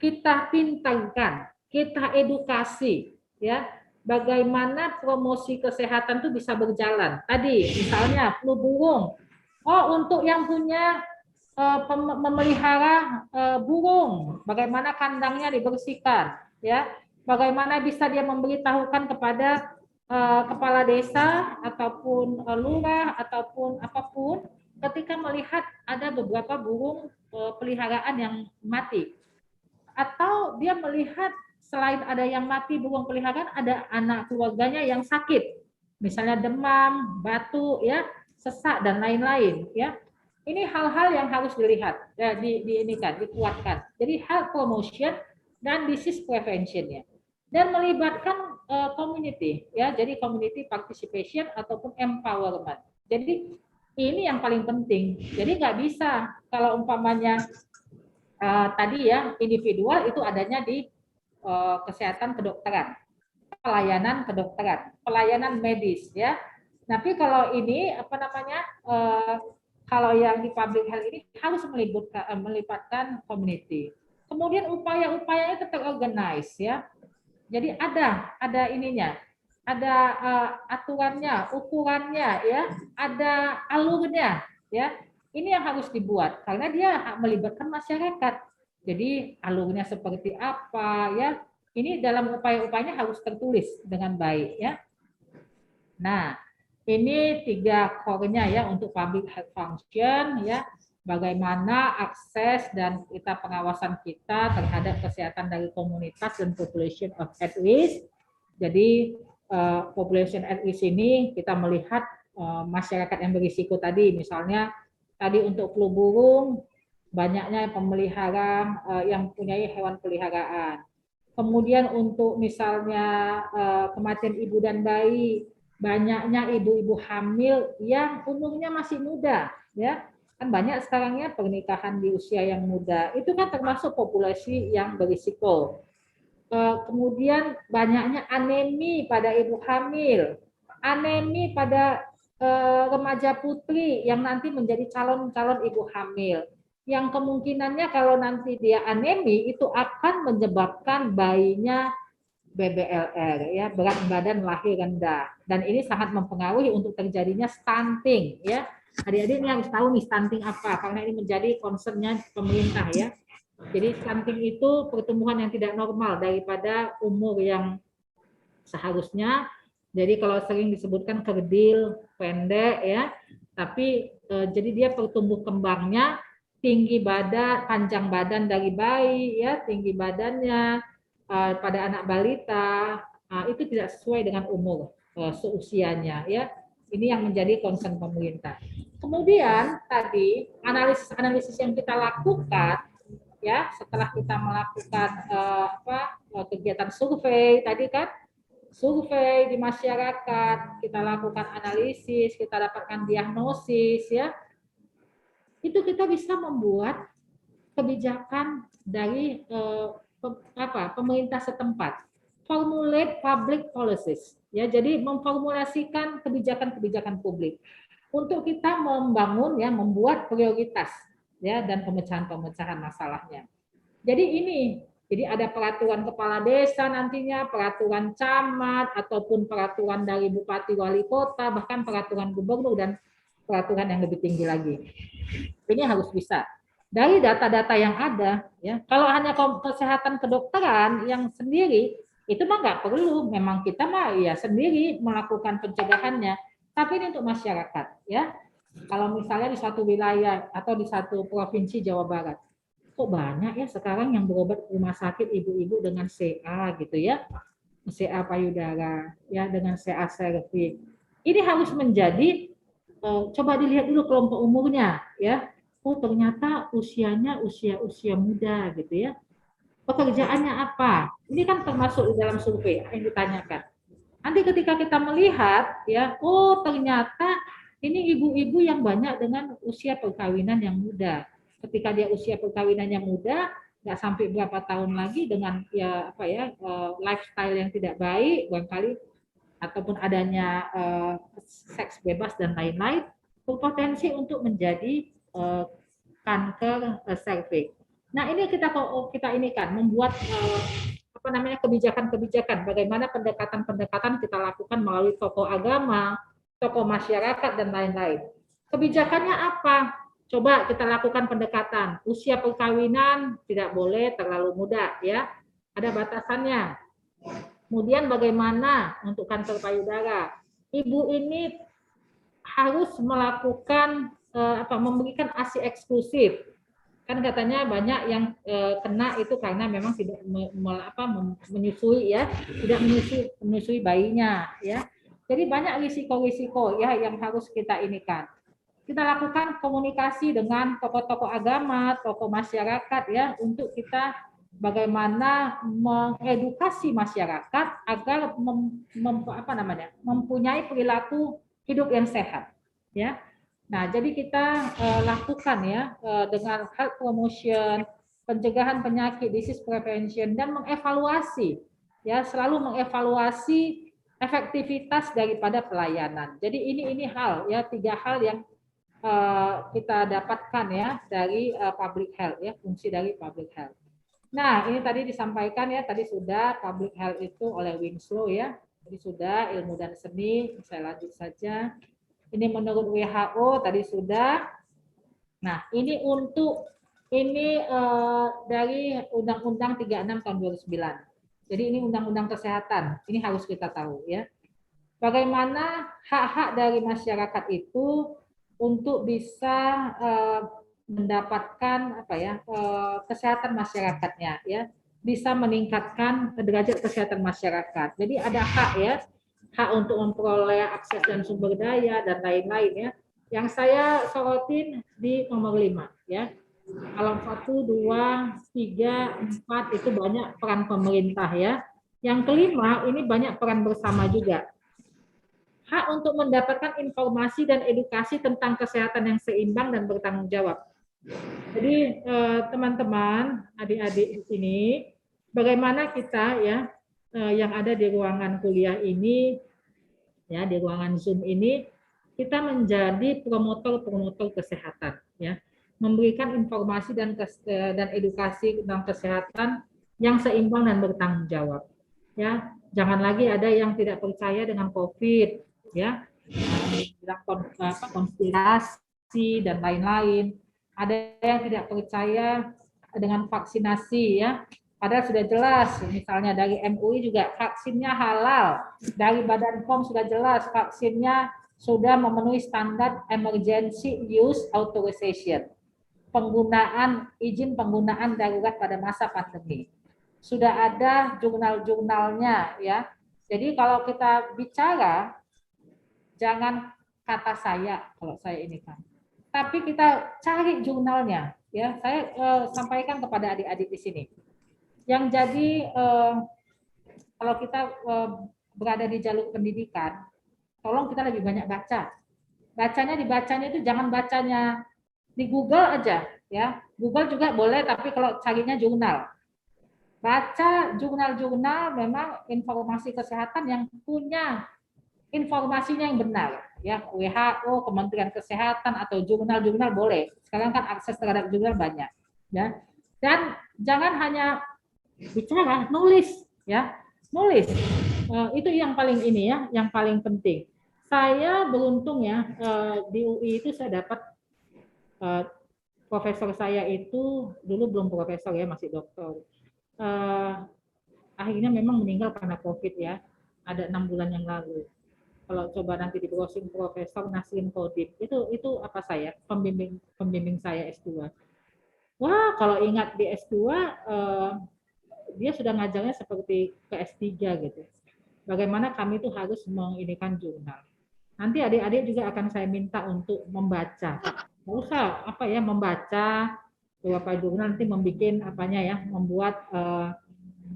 Speaker 2: kita pintarkan, kita edukasi, ya. Bagaimana promosi kesehatan itu bisa berjalan. Tadi misalnya flu burung. Oh, untuk yang punya memelihara burung, bagaimana kandangnya dibersihkan, ya. Bagaimana bisa dia memberitahukan kepada kepala desa ataupun lurah ataupun apapun ketika melihat ada beberapa burung peliharaan yang mati, atau dia melihat selain ada yang mati burung peliharaan ada anak keluarganya yang sakit, misalnya demam, batuk, ya, sesak dan lain-lain, ya. Ini hal-hal yang harus dilihat, ya, dikuatkan. Jadi health promotion dan disease prevention-nya, dan melibatkan community, ya. Jadi community participation ataupun empowerment. Jadi ini yang paling penting. Jadi nggak bisa kalau umpamanya tadi ya individual itu adanya di kesehatan kedokteran, pelayanan kedokteran, pelayanan medis, ya. Tapi kalau ini kalau yang di public health ini harus melibatkan community. Kemudian upaya-upayanya itu terorganize, ya. Jadi ada ininya, ada aturannya, ukurannya, ya, ada alurnya, ya. Ini yang harus dibuat karena dia melibatkan masyarakat. Jadi alurnya seperti apa ya? Ini dalam upaya-upayanya harus tertulis dengan baik ya. Nah, ini 3 core-nya ya untuk public health function ya. Bagaimana akses dan kita pengawasan kita terhadap kesehatan dari komunitas dan population of at risk. Jadi population at risk ini kita melihat masyarakat yang berisiko tadi, misalnya tadi untuk flu burung banyaknya pemelihara yang mempunyai hewan peliharaan. Kemudian untuk misalnya kematian ibu dan bayi, banyaknya ibu-ibu hamil yang umurnya masih muda, ya kan banyak sekarang ya pernikahan di usia yang muda, itu kan termasuk populasi yang berisiko. Kemudian banyaknya anemi pada ibu hamil, anemi pada remaja putri yang nanti menjadi calon-calon ibu hamil. Yang kemungkinannya kalau nanti dia anemi itu akan menyebabkan bayinya BBLR ya, berat badan lahir rendah, dan ini sangat mempengaruhi untuk terjadinya stunting ya. Adik-adik ini harus tahu nih stunting apa, karena ini menjadi concernnya pemerintah ya. Jadi stunting itu pertumbuhan yang tidak normal daripada umur yang seharusnya. Jadi kalau sering disebutkan kerdil, pendek ya, tapi jadi dia pertumbuh kembangnya tinggi badan, panjang badan dari bayi ya, tinggi badannya pada anak balita itu tidak sesuai dengan umur seusianya ya. Ini yang menjadi concern pemerintah. Kemudian tadi analisis yang kita lakukan ya setelah kita melakukan kegiatan survei tadi kan, survei di masyarakat, kita lakukan analisis, kita dapatkan diagnosis ya, itu kita bisa membuat kebijakan dari pemerintah setempat, formulate public policies ya, jadi memformulasikan kebijakan-kebijakan publik untuk kita membangun ya, membuat prioritas ya dan pemecahan-pemecahan masalahnya. Jadi ini, jadi ada peraturan kepala desa nantinya, peraturan camat ataupun peraturan dari bupati wali kota, bahkan peraturan gubernur dan peraturan yang lebih tinggi lagi. Ini harus bisa dari data-data yang ada ya. Kalau hanya kesehatan kedokteran yang sendiri itu mah nggak perlu, memang kita mah ya sendiri melakukan pencegahannya. Tapi ini untuk masyarakat ya. Kalau misalnya di satu wilayah atau di satu provinsi Jawa Barat, kok banyak ya sekarang yang berobat ke rumah sakit ibu-ibu dengan CA gitu ya, CA payudara ya, dengan CA cervix. Ini harus menjadi coba dilihat dulu kelompok umurnya ya. Oh ternyata usianya usia muda gitu ya. Pekerjaannya apa? Ini kan termasuk di dalam survei yang ditanyakan. Nanti ketika kita melihat ya, oh ternyata ini ibu-ibu yang banyak dengan usia perkawinan yang muda. Ketika dia usia perkawinan yang muda, nggak sampai berapa tahun lagi dengan ya lifestyle yang tidak baik, barangkali ataupun adanya seks bebas dan lain-lain, berpotensi untuk menjadi kanker serviks. Nah ini kita ini kan membuat kebijakan-kebijakan, bagaimana pendekatan-pendekatan kita lakukan melalui tokoh agama, tokoh masyarakat dan lain-lain. Kebijakannya apa? Coba kita lakukan pendekatan. Usia perkawinan tidak boleh terlalu muda ya. Ada batasannya. Kemudian bagaimana untuk kanker payudara? Ibu ini harus melakukan memberikan ASI eksklusif. Kan katanya banyak yang kena itu karena memang tidak menyusui ya, tidak menyusui bayinya ya. Jadi banyak risiko-risiko ya yang harus kita inikan. Kita lakukan komunikasi dengan tokoh-tokoh agama, tokoh masyarakat ya, untuk kita bagaimana mengedukasi masyarakat agar mempunyai perilaku hidup yang sehat ya. Nah, jadi kita lakukan ya dengan health promotion, pencegahan penyakit, disease prevention, dan mengevaluasi ya, selalu mengevaluasi efektivitas daripada pelayanan. Jadi ini hal ya, 3 hal yang kita dapatkan ya dari public health ya, fungsi dari public health. Nah, ini tadi disampaikan ya, tadi sudah public health itu oleh Winslow ya. Jadi sudah ilmu dan seni, saya lanjut saja. Ini menurut WHO tadi sudah. Nah, ini untuk dari Undang-Undang 36 tahun 2009. Jadi ini Undang-Undang Kesehatan. Ini harus kita tahu ya. Bagaimana hak-hak dari masyarakat itu untuk bisa mendapatkan kesehatan masyarakatnya ya, bisa meningkatkan derajat kesehatan masyarakat. Jadi ada hak ya, hak untuk memperoleh akses dan sumber daya dan lain-lain ya. Yang saya sorotin di nomor 5 ya. Kalau 1, 2, 3, 4 itu banyak peran pemerintah ya. Yang kelima ini banyak peran bersama juga. Hak untuk mendapatkan informasi dan edukasi tentang kesehatan yang seimbang dan bertanggung jawab. Jadi teman-teman, adik-adik ini, bagaimana kita ya yang ada di ruangan kuliah ini, ya di ruangan Zoom ini, kita menjadi promotor-promotor kesehatan, ya, memberikan informasi dan edukasi tentang kesehatan yang seimbang dan bertanggung jawab. Ya, jangan lagi ada yang tidak percaya dengan COVID, ya, bilang konspirasi dan lain-lain. Ada yang tidak percaya dengan vaksinasi, ya, padahal sudah jelas, misalnya dari MUI juga vaksinnya halal, dari Badan POM sudah jelas vaksinnya sudah memenuhi standar emergency use authorization, penggunaan izin penggunaan darurat pada masa pandemi. Sudah ada jurnal-jurnalnya ya. Jadi kalau kita bicara jangan kata saya kalau saya ini kan. Tapi kita cari jurnalnya ya. Saya sampaikan kepada adik-adik di sini. Yang jadi kalau kita berada di jalur pendidikan, tolong kita lebih banyak baca. Dibacanya itu jangan bacanya di Google aja ya. Google juga boleh tapi kalau carinya jurnal. Baca jurnal-jurnal memang informasi kesehatan yang punya informasinya yang benar ya, WHO, Kementerian Kesehatan atau jurnal-jurnal boleh. Sekarang kan akses terhadap jurnal banyak ya. Dan jangan hanya bicara, nulis ya. Nulis. Itu yang paling ini ya, yang paling penting. Saya beruntung ya di UI itu saya dapat profesor saya itu dulu belum profesor ya, masih doktor. Akhirnya memang meninggal karena COVID ya, ada 6 bulan yang lalu. Kalau coba nanti di browsing Profesor Nasrin Kodim, itu apa saya, pembimbing saya S2. Wah, kalau ingat di S2 dia sudah ngajarnya seperti ke S3 gitu. Bagaimana kami itu harus menginikan jurnal. Nanti adik-adik juga akan saya minta untuk membaca. Nggak usah membaca beberapa jurnal, nanti membuat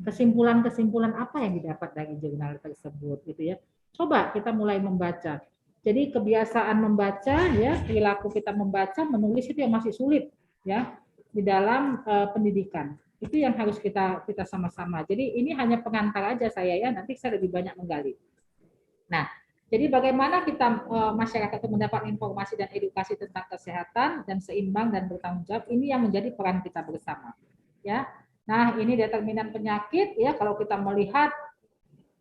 Speaker 2: kesimpulan-kesimpulan apa yang didapat dari jurnal tersebut gitu ya. Coba kita mulai membaca. Jadi kebiasaan membaca ya, perilaku kita membaca, menulis itu yang masih sulit ya di dalam pendidikan. Itu yang harus kita sama-sama. Jadi ini hanya pengantar aja saya ya, nanti saya lebih banyak menggali. Nah, jadi bagaimana kita masyarakat itu mendapat informasi dan edukasi tentang kesehatan dan seimbang dan bertanggung jawab, ini yang menjadi peran kita bersama. Ya. Nah, ini determinan penyakit ya, kalau kita melihat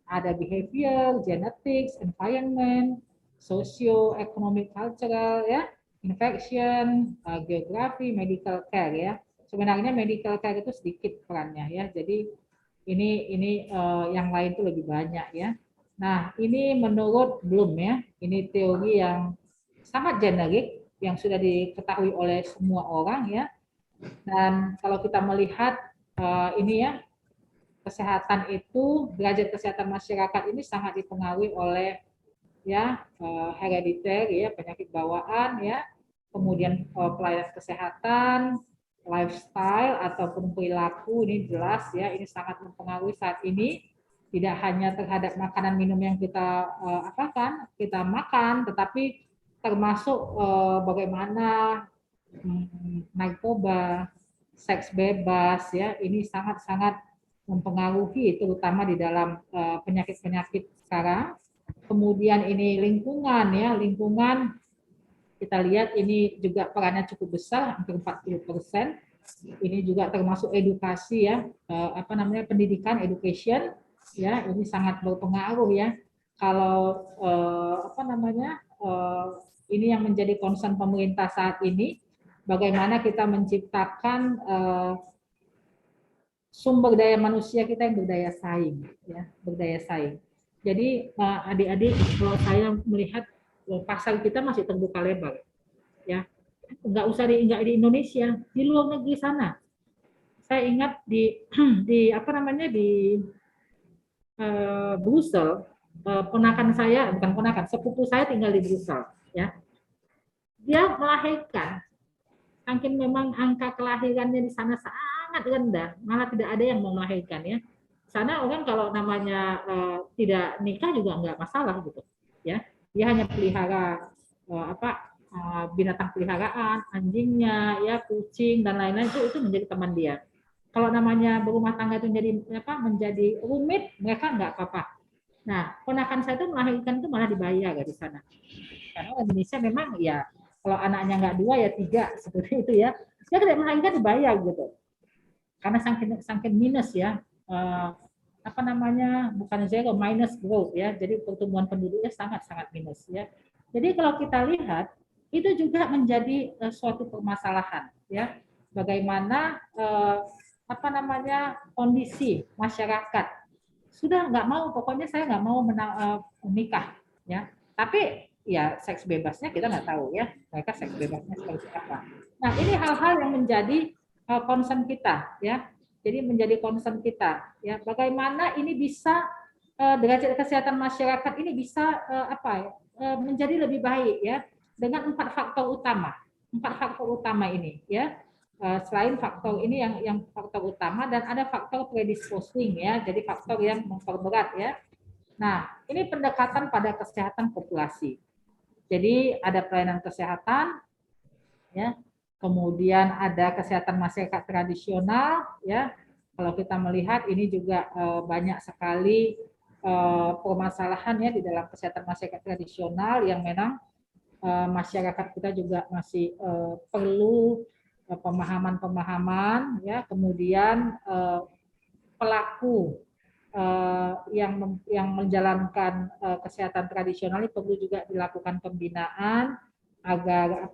Speaker 2: ada behavior, genetics, environment, socio-economic, cultural ya, infection, geografi, medical care ya. Sebenarnya medical care itu sedikit perannya ya. Jadi ini yang lain itu lebih banyak ya. Nah, ini menurut Bloom ya, ini teori yang sangat generik yang sudah diketahui oleh semua orang ya. Dan kalau kita melihat ini ya, kesehatan itu, derajat kesehatan masyarakat ini sangat dipengaruhi oleh ya herediter ya, penyakit bawaan ya, kemudian pelayanan kesehatan, lifestyle ataupun perilaku, ini jelas ya, ini sangat mempengaruhi saat ini. Tidak hanya terhadap makanan minum yang kita kita makan, tetapi termasuk bagaimana narkoba, seks bebas ya, ini sangat-sangat mempengaruhi terutama di dalam penyakit-penyakit sekarang. Kemudian ini lingkungan ya, lingkungan kita lihat ini juga perannya cukup besar, hampir 40%. Ini juga termasuk edukasi ya, pendidikan, education ya, ini sangat berpengaruh ya. Kalau ini yang menjadi concern pemerintah saat ini bagaimana kita menciptakan sumber daya manusia kita yang berdaya saing, ya, berdaya saing. Jadi adik-adik, kalau saya melihat pasar kita masih terbuka lebar, ya, nggak usah nggak di Indonesia, di luar negeri sana. Saya ingat di apa namanya di Brussels, ponakan saya, bukan ponakan, sepupu saya tinggal di Brussels, ya, dia melahirkan, saking memang angka kelahirannya di sana sangat rendah, malah tidak ada yang mau melahirkan, ya. Sana orang kalau namanya tidak nikah juga nggak masalah gitu, ya. Dia hanya pelihara binatang peliharaan, anjingnya, ya, kucing dan lain-lain, itu menjadi teman dia. Kalau namanya berumah tangga itu menjadi rumit, mereka nggak apa-apa. Nah, ponakan saya itu melahirkan itu malah dibayar di sana. Karena Indonesia memang ya kalau anaknya nggak 2 ya 3 seperti itu, ya. Dia tidak melahirkan dibayar gitu. Karena saking minus, ya, apa namanya, bukan zero, minus growth, ya. Jadi pertumbuhan penduduknya sangat-sangat minus, ya. Jadi kalau kita lihat itu juga menjadi suatu permasalahan, ya. Bagaimana apa namanya kondisi masyarakat sudah nggak mau, pokoknya saya nggak mau menikah, ya. Tapi ya seks bebasnya kita nggak tahu, ya, mereka seks bebasnya seperti apa. Nah, ini hal-hal yang menjadi concern kita, ya. Jadi menjadi concern kita, ya. Bagaimana ini bisa derajat kesehatan masyarakat ini bisa menjadi lebih baik, ya, dengan 4 faktor utama. 4 faktor utama ini, ya. Selain faktor ini yang faktor utama, dan ada faktor predisposing, ya, jadi faktor yang memperberat, ya. Nah, ini pendekatan pada kesehatan populasi. Jadi ada pelayanan kesehatan, ya, kemudian ada kesehatan masyarakat tradisional, ya. Kalau kita melihat ini juga banyak sekali permasalahan, ya, di dalam kesehatan masyarakat tradisional yang memang masyarakat kita juga masih perlu pemahaman-pemahaman, ya, kemudian pelaku yang menjalankan kesehatan tradisional ini perlu juga dilakukan pembinaan agar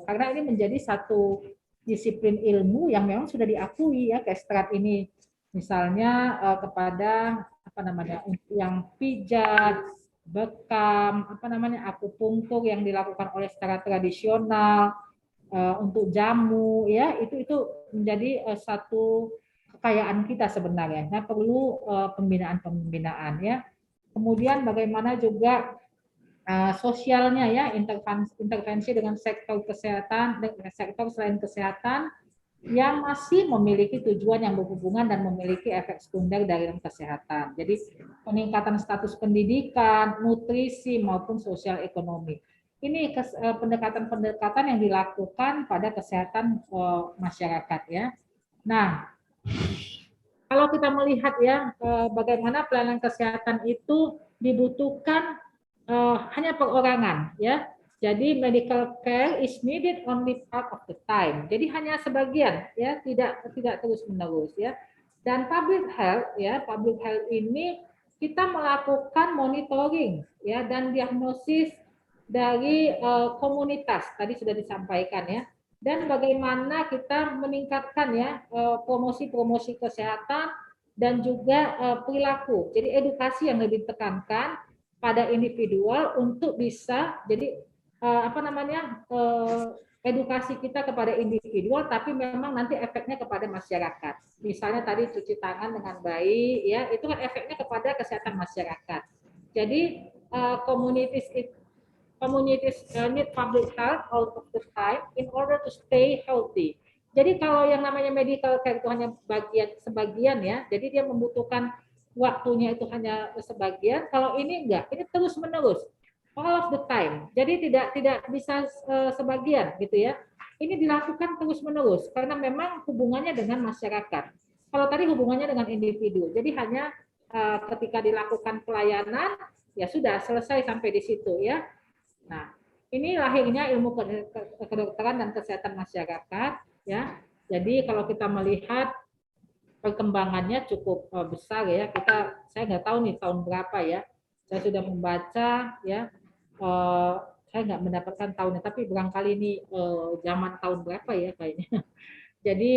Speaker 2: karena ini menjadi satu disiplin ilmu yang memang sudah diakui, ya, Kestrat ini, misalnya kepada yang pijat, bekam, akupunktur yang dilakukan oleh secara tradisional, untuk jamu, ya, itu menjadi satu kekayaan kita sebenarnya. Nah, perlu pembinaan-pembinaan, ya. Kemudian bagaimana juga sosialnya, ya, intervensi dengan sektor kesehatan, sektor selain kesehatan yang masih memiliki tujuan yang berhubungan dan memiliki efek sekunder dari kesehatan. Jadi peningkatan status pendidikan, nutrisi maupun sosial ekonomi. Ini pendekatan-pendekatan yang dilakukan pada kesehatan masyarakat, ya. Nah, kalau kita melihat, ya, bagaimana pelayanan kesehatan itu dibutuhkan hanya perorangan, ya. Jadi medical care is needed only part of the time. Jadi hanya sebagian, ya, tidak terus menerus, ya. Dan public health, ya, public health ini kita melakukan monitoring, ya, dan diagnosis dari komunitas tadi sudah disampaikan, ya. Dan bagaimana kita meningkatkan, ya, promosi-promosi kesehatan dan juga perilaku. Jadi edukasi yang lebih ditekankan pada individual untuk bisa jadi edukasi kita kepada individual, tapi memang nanti efeknya kepada masyarakat. Misalnya tadi cuci tangan dengan baik, ya, itu kan efeknya kepada kesehatan masyarakat. Jadi communities need public health all of the time in order to stay healthy. Jadi kalau yang namanya medical care itu hanya sebagian, ya, jadi dia membutuhkan waktunya itu hanya sebagian. Kalau ini enggak, ini terus menerus, all of the time. Jadi tidak bisa sebagian, gitu, ya. Ini dilakukan terus menerus karena memang hubungannya dengan masyarakat. Kalau tadi hubungannya dengan individu, jadi hanya ketika dilakukan pelayanan, ya sudah selesai sampai di situ, ya. Nah, ini lahirnya ilmu kedokteran dan kesehatan masyarakat, ya. Jadi kalau kita melihat perkembangannya cukup besar, ya. Saya nggak tahu nih tahun berapa, ya. Saya sudah membaca, ya, saya nggak mendapatkan tahunnya, tapi barangkali ini zaman tahun berapa ya kayaknya. Jadi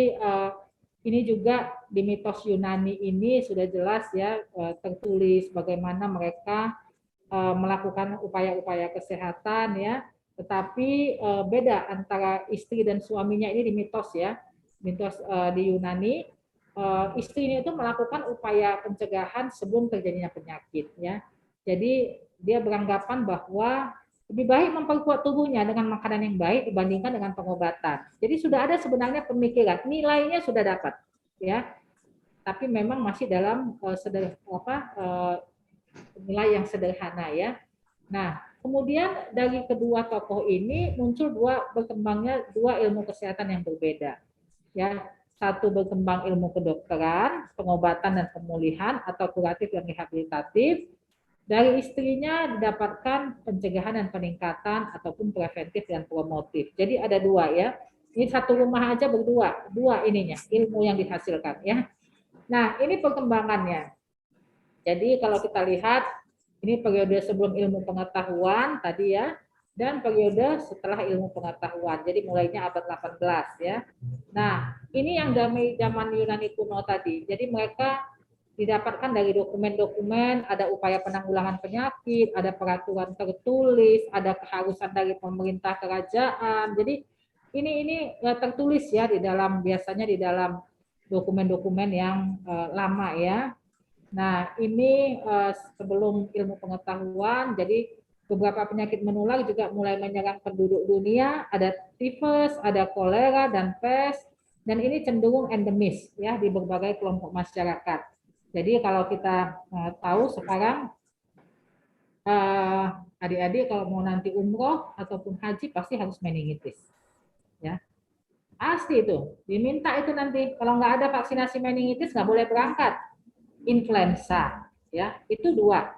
Speaker 2: ini juga di mitos Yunani ini sudah jelas ya tertulis bagaimana mereka melakukan upaya-upaya kesehatan ya. Tetapi beda antara istri dan suaminya ini di mitos ya. Mitos di Yunani istrinya itu melakukan upaya pencegahan sebelum terjadinya penyakit ya. Jadi dia beranggapan bahwa lebih baik memperkuat tubuhnya dengan makanan yang baik dibandingkan dengan pengobatan. Jadi sudah ada sebenarnya pemikiran, nilainya sudah dapat ya. Tapi memang masih dalam nilai yang sederhana ya. Nah, kemudian dari kedua tokoh ini muncul berkembangnya dua ilmu kesehatan yang berbeda. Ya, satu berkembang ilmu kedokteran, pengobatan dan pemulihan atau kuratif dan rehabilitatif. Dari istrinya didapatkan pencegahan dan peningkatan ataupun preventif dan promotif. Jadi ada dua ya. Ini satu rumah aja berdua, dua ininya, ilmu yang dihasilkan ya. Nah, ini perkembangannya. Jadi kalau kita lihat ini periode sebelum ilmu pengetahuan tadi ya, dan periode setelah ilmu pengetahuan. Jadi mulainya abad 18 ya. Nah, ini yang dari zaman Yunani kuno tadi. Jadi mereka didapatkan dari dokumen-dokumen, ada upaya penanggulangan penyakit, ada peraturan tertulis, ada keharusan dari pemerintah kerajaan. Jadi ini ya, tertulis ya di dalam biasanya di dalam dokumen-dokumen yang lama ya. Nah, ini sebelum ilmu pengetahuan, jadi beberapa penyakit menular juga mulai menyerang penduduk dunia, ada tifus, ada kolera dan pes, dan ini cenderung endemis ya di berbagai kelompok masyarakat. Jadi kalau kita tahu sekarang adik-adik kalau mau nanti umroh ataupun haji pasti harus meningitis, ya. Pasti itu diminta itu nanti. Kalau nggak ada vaksinasi meningitis nggak boleh berangkat. Influenza, ya itu dua.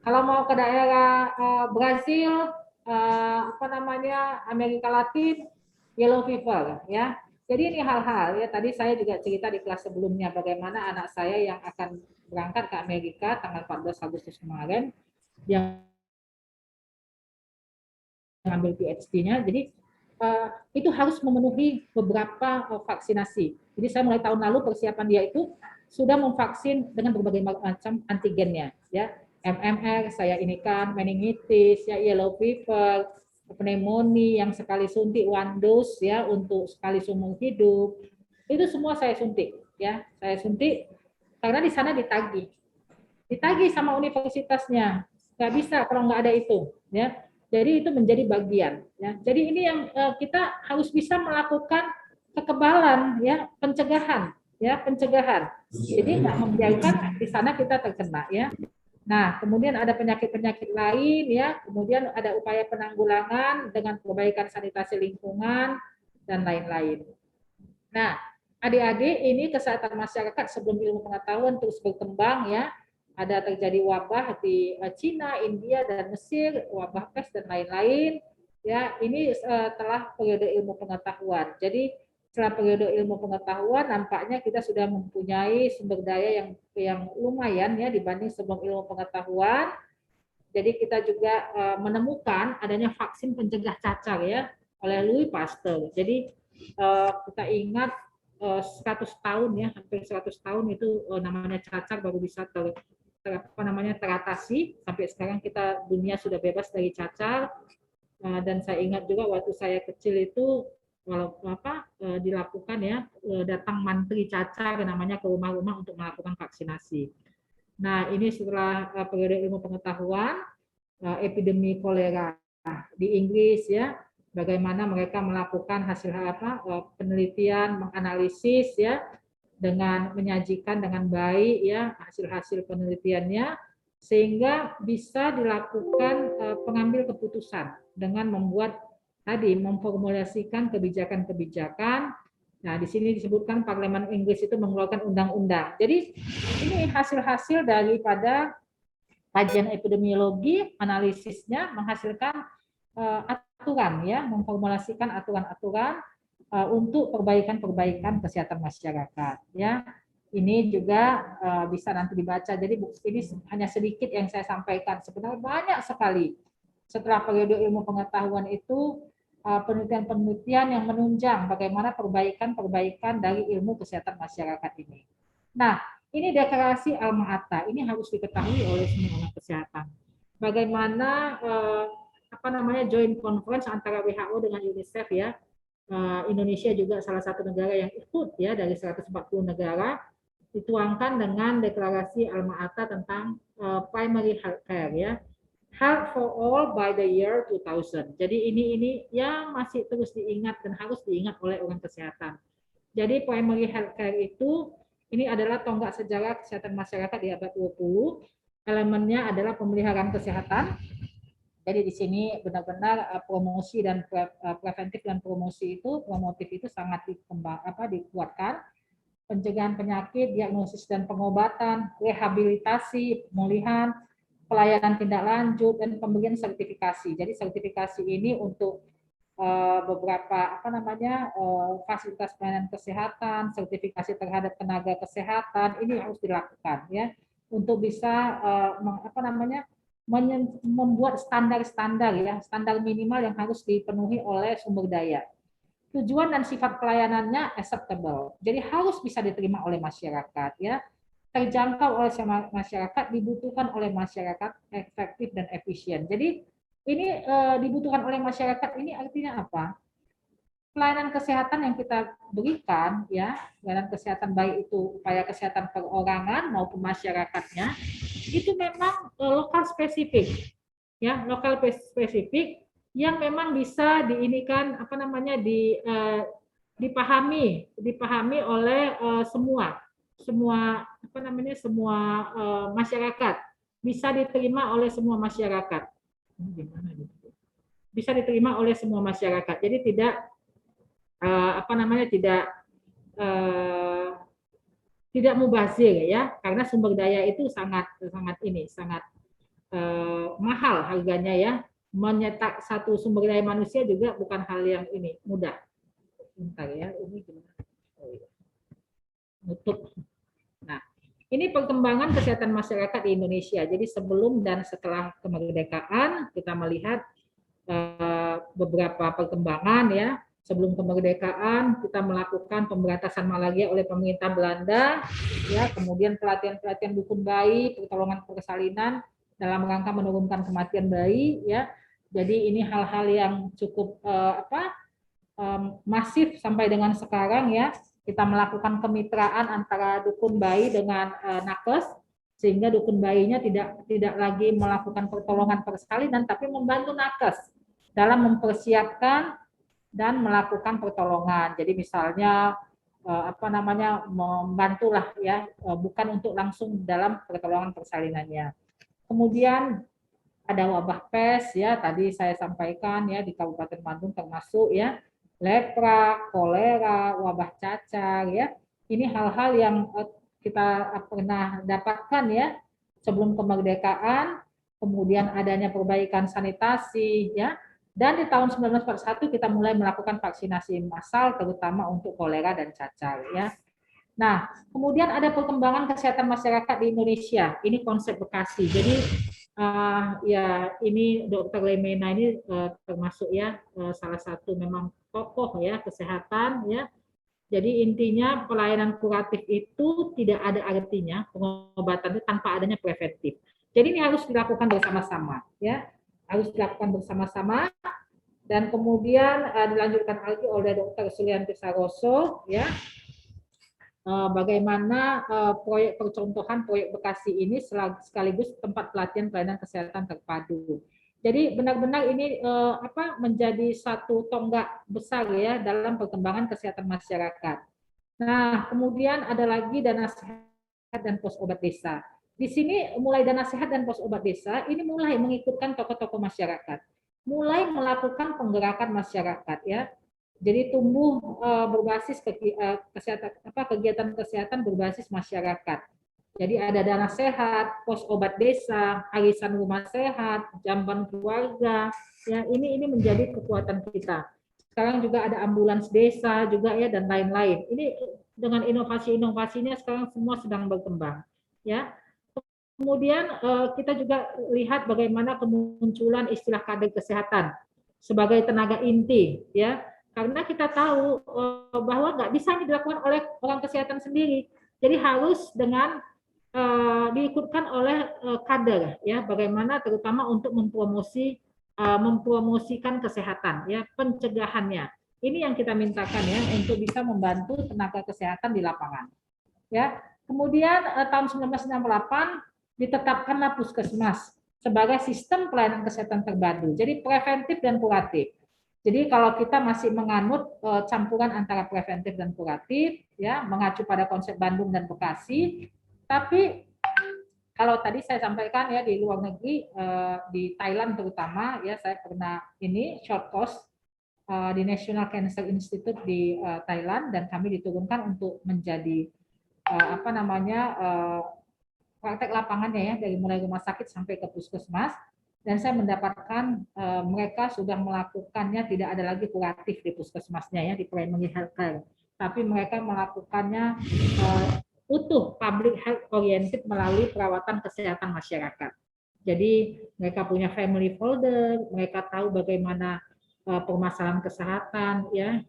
Speaker 2: Kalau mau ke daerah Brasil, apa namanya Amerika Latin, yellow fever, ya. Jadi ini hal-hal ya. Tadi saya juga cerita di kelas sebelumnya bagaimana anak saya yang akan berangkat ke Amerika tanggal 14 Agustus kemarin, yang mengambil PhD-nya. Jadi itu harus memenuhi beberapa vaksinasi. Jadi saya mulai tahun lalu persiapan dia itu sudah memvaksin dengan berbagai macam antigennya, ya. MMR, saya ini kan meningitis, ya, yellow fever, pneumonia yang sekali suntik one dose ya untuk sekali seumur hidup. Itu semua saya suntik, ya. Saya suntik karena di sana ditagih. Ditagih sama universitasnya. Nggak bisa kalau nggak ada itu, ya. Jadi itu menjadi bagian, ya. Jadi ini yang kita harus bisa melakukan kekebalan, ya, pencegahan, ya, pencegahan. Jadi nggak membiarkan di sana kita terkena, ya. Nah, kemudian ada penyakit-penyakit lain, ya. Kemudian ada upaya penanggulangan dengan perbaikan sanitasi lingkungan dan lain-lain. Nah, adik-adik ini kesehatan masyarakat sebelum ilmu pengetahuan terus berkembang, ya. Ada terjadi wabah di Cina, India, dan Mesir, wabah pes dan lain-lain. Ya, ini setelah periode ilmu pengetahuan. Jadi setelah periode ilmu pengetahuan, nampaknya kita sudah mempunyai sumber daya yang lumayan ya dibanding sebelum ilmu pengetahuan. Jadi kita juga menemukan adanya vaksin pencegah cacar ya oleh Louis Pasteur. Jadi kita ingat 100 tahun ya, hampir 100 tahun itu namanya cacar baru bisa teratasi. Sampai sekarang kita dunia sudah bebas dari cacar. Dan saya ingat juga waktu saya kecil itu dilakukan ya datang mantri cacar namanya ke rumah-rumah untuk melakukan vaksinasi. Nah, ini setelah periode ilmu pengetahuan, epidemi kolera di Inggris ya, bagaimana mereka melakukan hasil penelitian, menganalisis ya, dengan menyajikan dengan baik ya hasil-hasil penelitiannya, sehingga bisa dilakukan pengambil keputusan dengan membuat tadi memformulasikan kebijakan-kebijakan. Nah, di sini disebutkan Parlemen Inggris itu mengeluarkan undang-undang. Jadi ini hasil-hasil daripada kajian epidemiologi, analisisnya menghasilkan aturan ya, memformulasikan aturan-aturan untuk perbaikan-perbaikan kesehatan masyarakat ya. Ini juga bisa nanti dibaca. Jadi ini hanya sedikit yang saya sampaikan. Sebenarnya banyak sekali Setelah periode ilmu pengetahuan itu penelitian-penelitian yang menunjang bagaimana perbaikan-perbaikan dari ilmu kesehatan masyarakat ini. Nah, ini deklarasi Alma-Ata, ini harus diketahui oleh semua orang kesehatan. Bagaimana joint conference antara WHO dengan UNICEF ya. Indonesia juga salah satu negara yang ikut ya dari 140 negara dituangkan dengan deklarasi Alma-Ata tentang primary health care ya. Health for all by the year 2000. Jadi ini yang masih terus diingat dan harus diingat oleh orang kesehatan. Jadi primary health care itu ini adalah tonggak sejarah kesehatan masyarakat di abad 20. Elemennya adalah pemeliharaan kesehatan. Jadi di sini benar-benar promosi dan preventif dan promotif itu sangat dikuatkan. Pencegahan penyakit, diagnosis dan pengobatan, rehabilitasi, pemulihan, pelayanan tindak lanjut, dan pemberian sertifikasi. Jadi sertifikasi ini untuk beberapa fasilitas pelayanan kesehatan, sertifikasi terhadap tenaga kesehatan ini harus dilakukan ya untuk bisa membuat standar-standar ya, standar minimal yang harus dipenuhi oleh sumber daya. Tujuan dan sifat pelayanannya acceptable. Jadi harus bisa diterima oleh masyarakat ya. Terjangkau oleh masyarakat, dibutuhkan oleh masyarakat, efektif dan efisien. Jadi ini dibutuhkan oleh masyarakat ini artinya apa? Pelayanan kesehatan yang kita berikan ya, pelayanan kesehatan baik itu upaya kesehatan perorangan maupun masyarakatnya itu memang lokal spesifik. Ya, lokal spesifik yang memang bisa dipahami oleh semua masyarakat, bisa diterima oleh semua masyarakat. Bisa diterima oleh semua masyarakat. Jadi tidak mubazir ya, karena sumber daya itu sangat mahal harganya ya. Menyetak satu sumber daya manusia juga bukan hal yang mudah. Bentar ya, ini gimana? Nutup. Nah, ini perkembangan kesehatan masyarakat di Indonesia. Jadi sebelum dan setelah kemerdekaan kita melihat beberapa perkembangan ya. Sebelum kemerdekaan kita melakukan pemberantasan malaria oleh pemerintah Belanda, ya, kemudian pelatihan dukun bayi, pertolongan persalinan dalam rangka menurunkan kematian bayi, ya. Jadi ini hal-hal yang cukup masif sampai dengan sekarang ya. Kita melakukan kemitraan antara dukun bayi dengan nakes sehingga dukun bayinya tidak lagi melakukan pertolongan persalinan tapi membantu nakes dalam mempersiapkan dan melakukan pertolongan. Jadi misalnya membantulah ya, bukan untuk langsung dalam pertolongan persalinannya. Kemudian ada wabah pes ya, tadi saya sampaikan ya di Kabupaten Bandung termasuk ya lepra, kolera, wabah cacar ya. Ini hal-hal yang kita pernah dapatkan ya sebelum kemerdekaan, kemudian adanya perbaikan sanitasi ya. Dan di tahun 1941 kita mulai melakukan vaksinasi massal terutama untuk kolera dan cacar ya. Nah, kemudian ada perkembangan kesehatan masyarakat di Indonesia. Ini konsep Bekasi. Jadi ya ini Dr. Lemena ini termasuk ya salah satu memang tokoh ya kesehatan ya. Jadi intinya pelayanan kuratif itu tidak ada artinya pengobatan itu tanpa adanya preventif. Jadi ini harus dilakukan bersama-sama ya. Harus dilakukan bersama-sama dan kemudian dilanjutkan lagi oleh Dr. Sulianti Saroso ya. Bagaimana proyek percontohan proyek Bekasi ini sekaligus tempat pelatihan pelayanan kesehatan terpadu. Jadi benar-benar ini menjadi satu tonggak besar ya dalam perkembangan kesehatan masyarakat. Nah, kemudian ada lagi dana sehat dan pos obat desa. Di sini mulai dana sehat dan pos obat desa ini mulai mengikutkan tokoh-tokoh masyarakat, mulai melakukan penggerakan masyarakat ya. Jadi tumbuh berbasis kegiatan kesehatan berbasis masyarakat. Jadi ada dana sehat, pos obat desa, arisan rumah sehat, jamban keluarga. Ya, ini menjadi kekuatan kita. Sekarang juga ada ambulans desa juga ya dan lain-lain. Ini dengan inovasi-inovasinya sekarang semua sedang berkembang. Ya. Kemudian kita juga lihat bagaimana kemunculan istilah kader kesehatan sebagai tenaga inti, ya. Karena kita tahu bahwa nggak bisa ini dilakukan oleh orang kesehatan sendiri. Jadi harus dengan diikutkan oleh kader, ya. Bagaimana terutama untuk mempromosikan kesehatan, ya, pencegahannya. Ini yang kita mintakan, ya, untuk bisa membantu tenaga kesehatan di lapangan, ya. Kemudian tahun 1998 ditetapkanlah puskesmas sebagai sistem pelayanan kesehatan terpadu. Jadi preventif dan kuratif. Jadi kalau kita masih menganut campuran antara preventif dan kuratif, ya, mengacu pada konsep Bandung dan Bekasi, tapi kalau tadi saya sampaikan, ya, di luar negeri, di Thailand terutama, ya, saya pernah ini short course di National Cancer Institute di Thailand, dan kami diturunkan untuk menjadi praktek lapangannya, ya, dari mulai rumah sakit sampai ke puskesmas, dan saya mendapatkan mereka sudah melakukannya, tidak ada lagi kuratif di puskesmasnya, ya, di primary health care, tapi mereka melakukannya utuh public health oriented melalui perawatan kesehatan masyarakat. Jadi mereka punya family folder, mereka tahu bagaimana permasalahan kesehatan, ya,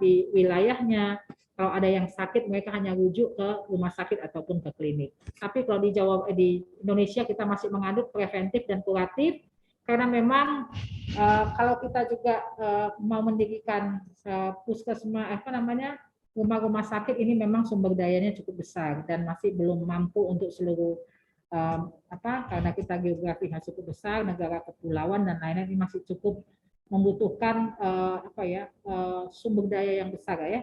Speaker 2: di wilayahnya. Kalau ada yang sakit, mereka hanya rujuk ke rumah sakit ataupun ke klinik. Tapi kalau di Indonesia kita masih mengaduk preventif dan kuratif, karena memang kalau kita juga mau mendirikan puskesmas, rumah-rumah sakit ini memang sumber dayanya cukup besar dan masih belum mampu untuk seluruh karena kita geografinya cukup besar, negara kepulauan dan lain-lain, ini masih cukup membutuhkan sumber daya yang besar, ya.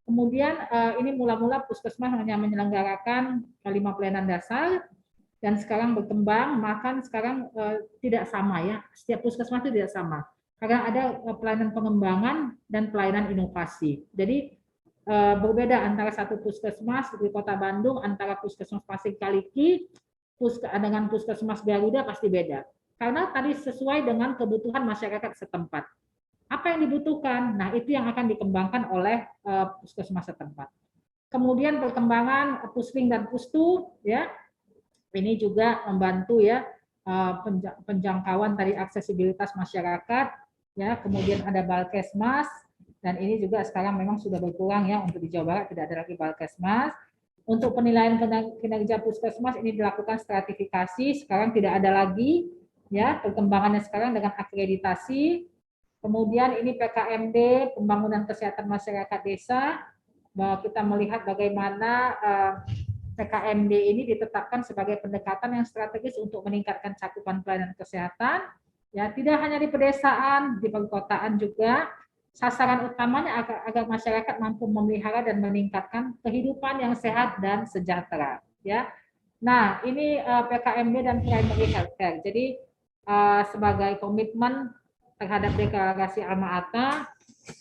Speaker 2: Kemudian ini mula-mula puskesmas hanya menyelenggarakan 5 pelayanan dasar, dan sekarang berkembang, maka sekarang tidak sama, ya. Setiap puskesmas itu tidak sama. Karena ada pelayanan pengembangan dan pelayanan inovasi. Jadi berbeda antara satu puskesmas di Kota Bandung, antara puskesmas Pasir Kaliki dengan puskesmas Garuda pasti beda. Karena tadi sesuai dengan kebutuhan masyarakat setempat. Apa yang dibutuhkan? Nah, itu yang akan dikembangkan oleh puskesmas setempat. Kemudian perkembangan Puslink dan Pustu, ya, ini juga membantu, ya, penjangkauan tadi aksesibilitas masyarakat, ya. Kemudian ada Balkesmas, dan ini juga sekarang memang sudah berkurang, ya, untuk di Jawa Barat tidak ada lagi Balkesmas. Untuk penilaian kinerja puskesmas ini dilakukan stratifikasi, sekarang tidak ada lagi, ya. Perkembangannya sekarang dengan akreditasi. Kemudian ini PKMD, pembangunan kesehatan masyarakat desa, bahwa kita melihat bagaimana PKMD ini ditetapkan sebagai pendekatan yang strategis untuk meningkatkan cakupan pelayanan kesehatan, ya, tidak hanya di pedesaan, di perkotaan juga. Sasaran utamanya agar masyarakat mampu memelihara dan meningkatkan kehidupan yang sehat dan sejahtera, ya. Nah, ini PKMD dan primary healthcare. Jadi sebagai komitmen terhadap deklarasi Alma-Ata,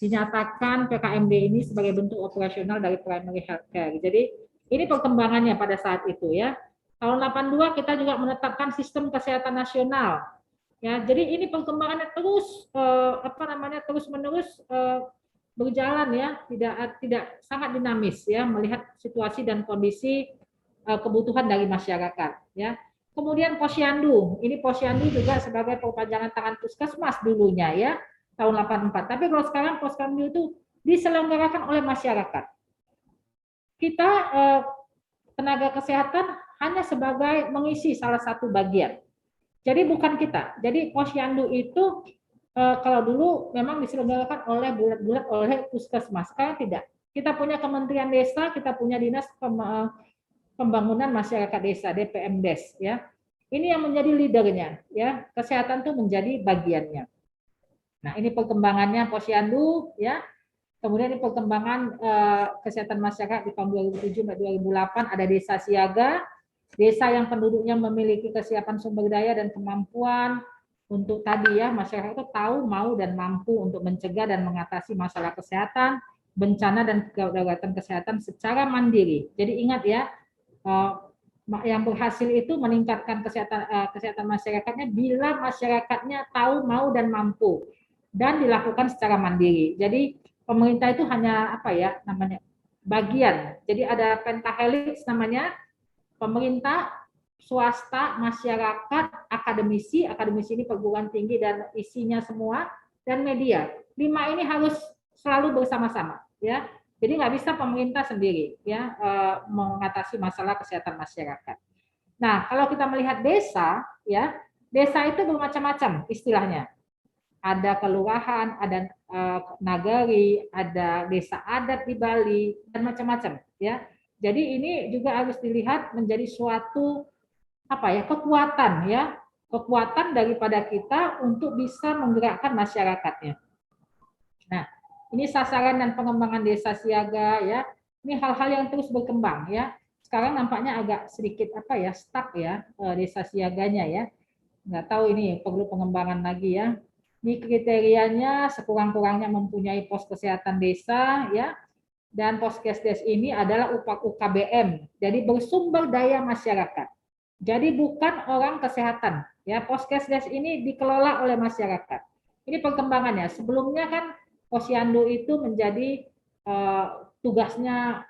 Speaker 2: dinyatakan PKMD ini sebagai bentuk operasional dari primary healthcare. Jadi ini perkembangannya pada saat itu, ya. Tahun 82 kita juga menetapkan sistem kesehatan nasional. Ya, jadi ini perkembangannya terus terus menerus berjalan, ya, tidak sangat dinamis, ya, melihat situasi dan kondisi kebutuhan dari masyarakat, ya. Kemudian Posyandu, ini Posyandu juga sebagai perpanjangan tangan puskesmas dulunya, ya, tahun 84. Tapi kalau sekarang Posyandu itu diselenggarakan oleh masyarakat. Kita tenaga kesehatan hanya sebagai mengisi salah satu bagian. Jadi bukan kita. Jadi Posyandu itu kalau dulu memang diselenggarakan oleh bulat-bulat oleh puskesmas, sekarang tidak. Kita punya Kementerian Desa, kita punya Dinas Pembangunan Masyarakat Desa, DPMDes, ya. Ini yang menjadi leadernya, ya. Kesehatan itu menjadi bagiannya. Nah, ini perkembangannya Posyandu, ya. Kemudian ini perkembangan kesehatan masyarakat di tahun 2007-2008, ada desa siaga, desa yang penduduknya memiliki kesiapan sumber daya dan kemampuan untuk tadi, ya, masyarakat itu tahu, mau, dan mampu untuk mencegah dan mengatasi masalah kesehatan, bencana dan kedaruratan kesehatan secara mandiri. Jadi ingat, ya, yang berhasil itu meningkatkan kesehatan masyarakatnya bila masyarakatnya tahu, mau, dan mampu, dan dilakukan secara mandiri. Jadi pemerintah itu hanya bagian. Jadi ada pentahelix namanya, pemerintah, swasta, masyarakat, akademisi ini perguruan tinggi dan isinya semua, dan media. 5 ini harus selalu bersama-sama, ya. Jadi nggak bisa pemerintah sendiri, ya, mengatasi masalah kesehatan masyarakat. Nah, kalau kita melihat desa, ya, desa itu bermacam-macam istilahnya. Ada kelurahan, ada nagari, ada desa adat di Bali, dan macam-macam, ya. Jadi ini juga harus dilihat menjadi suatu kekuatan, ya, kekuatan daripada kita untuk bisa menggerakkan masyarakatnya. Nah, ini sasaran dan pengembangan desa siaga, ya. Ini hal-hal yang terus berkembang, ya. Sekarang nampaknya agak sedikit stuck, ya, desa siaganya, ya. Nggak tahu ini perlu pengembangan lagi, ya. Ini kriterianya sekurang-kurangnya mempunyai pos kesehatan desa, ya. Dan Poskesdes ini adalah UKBM, jadi bersumber daya masyarakat. Jadi bukan orang kesehatan, ya. Poskesdes ini dikelola oleh masyarakat. Ini perkembangannya. Sebelumnya kan Posyandu itu menjadi tugasnya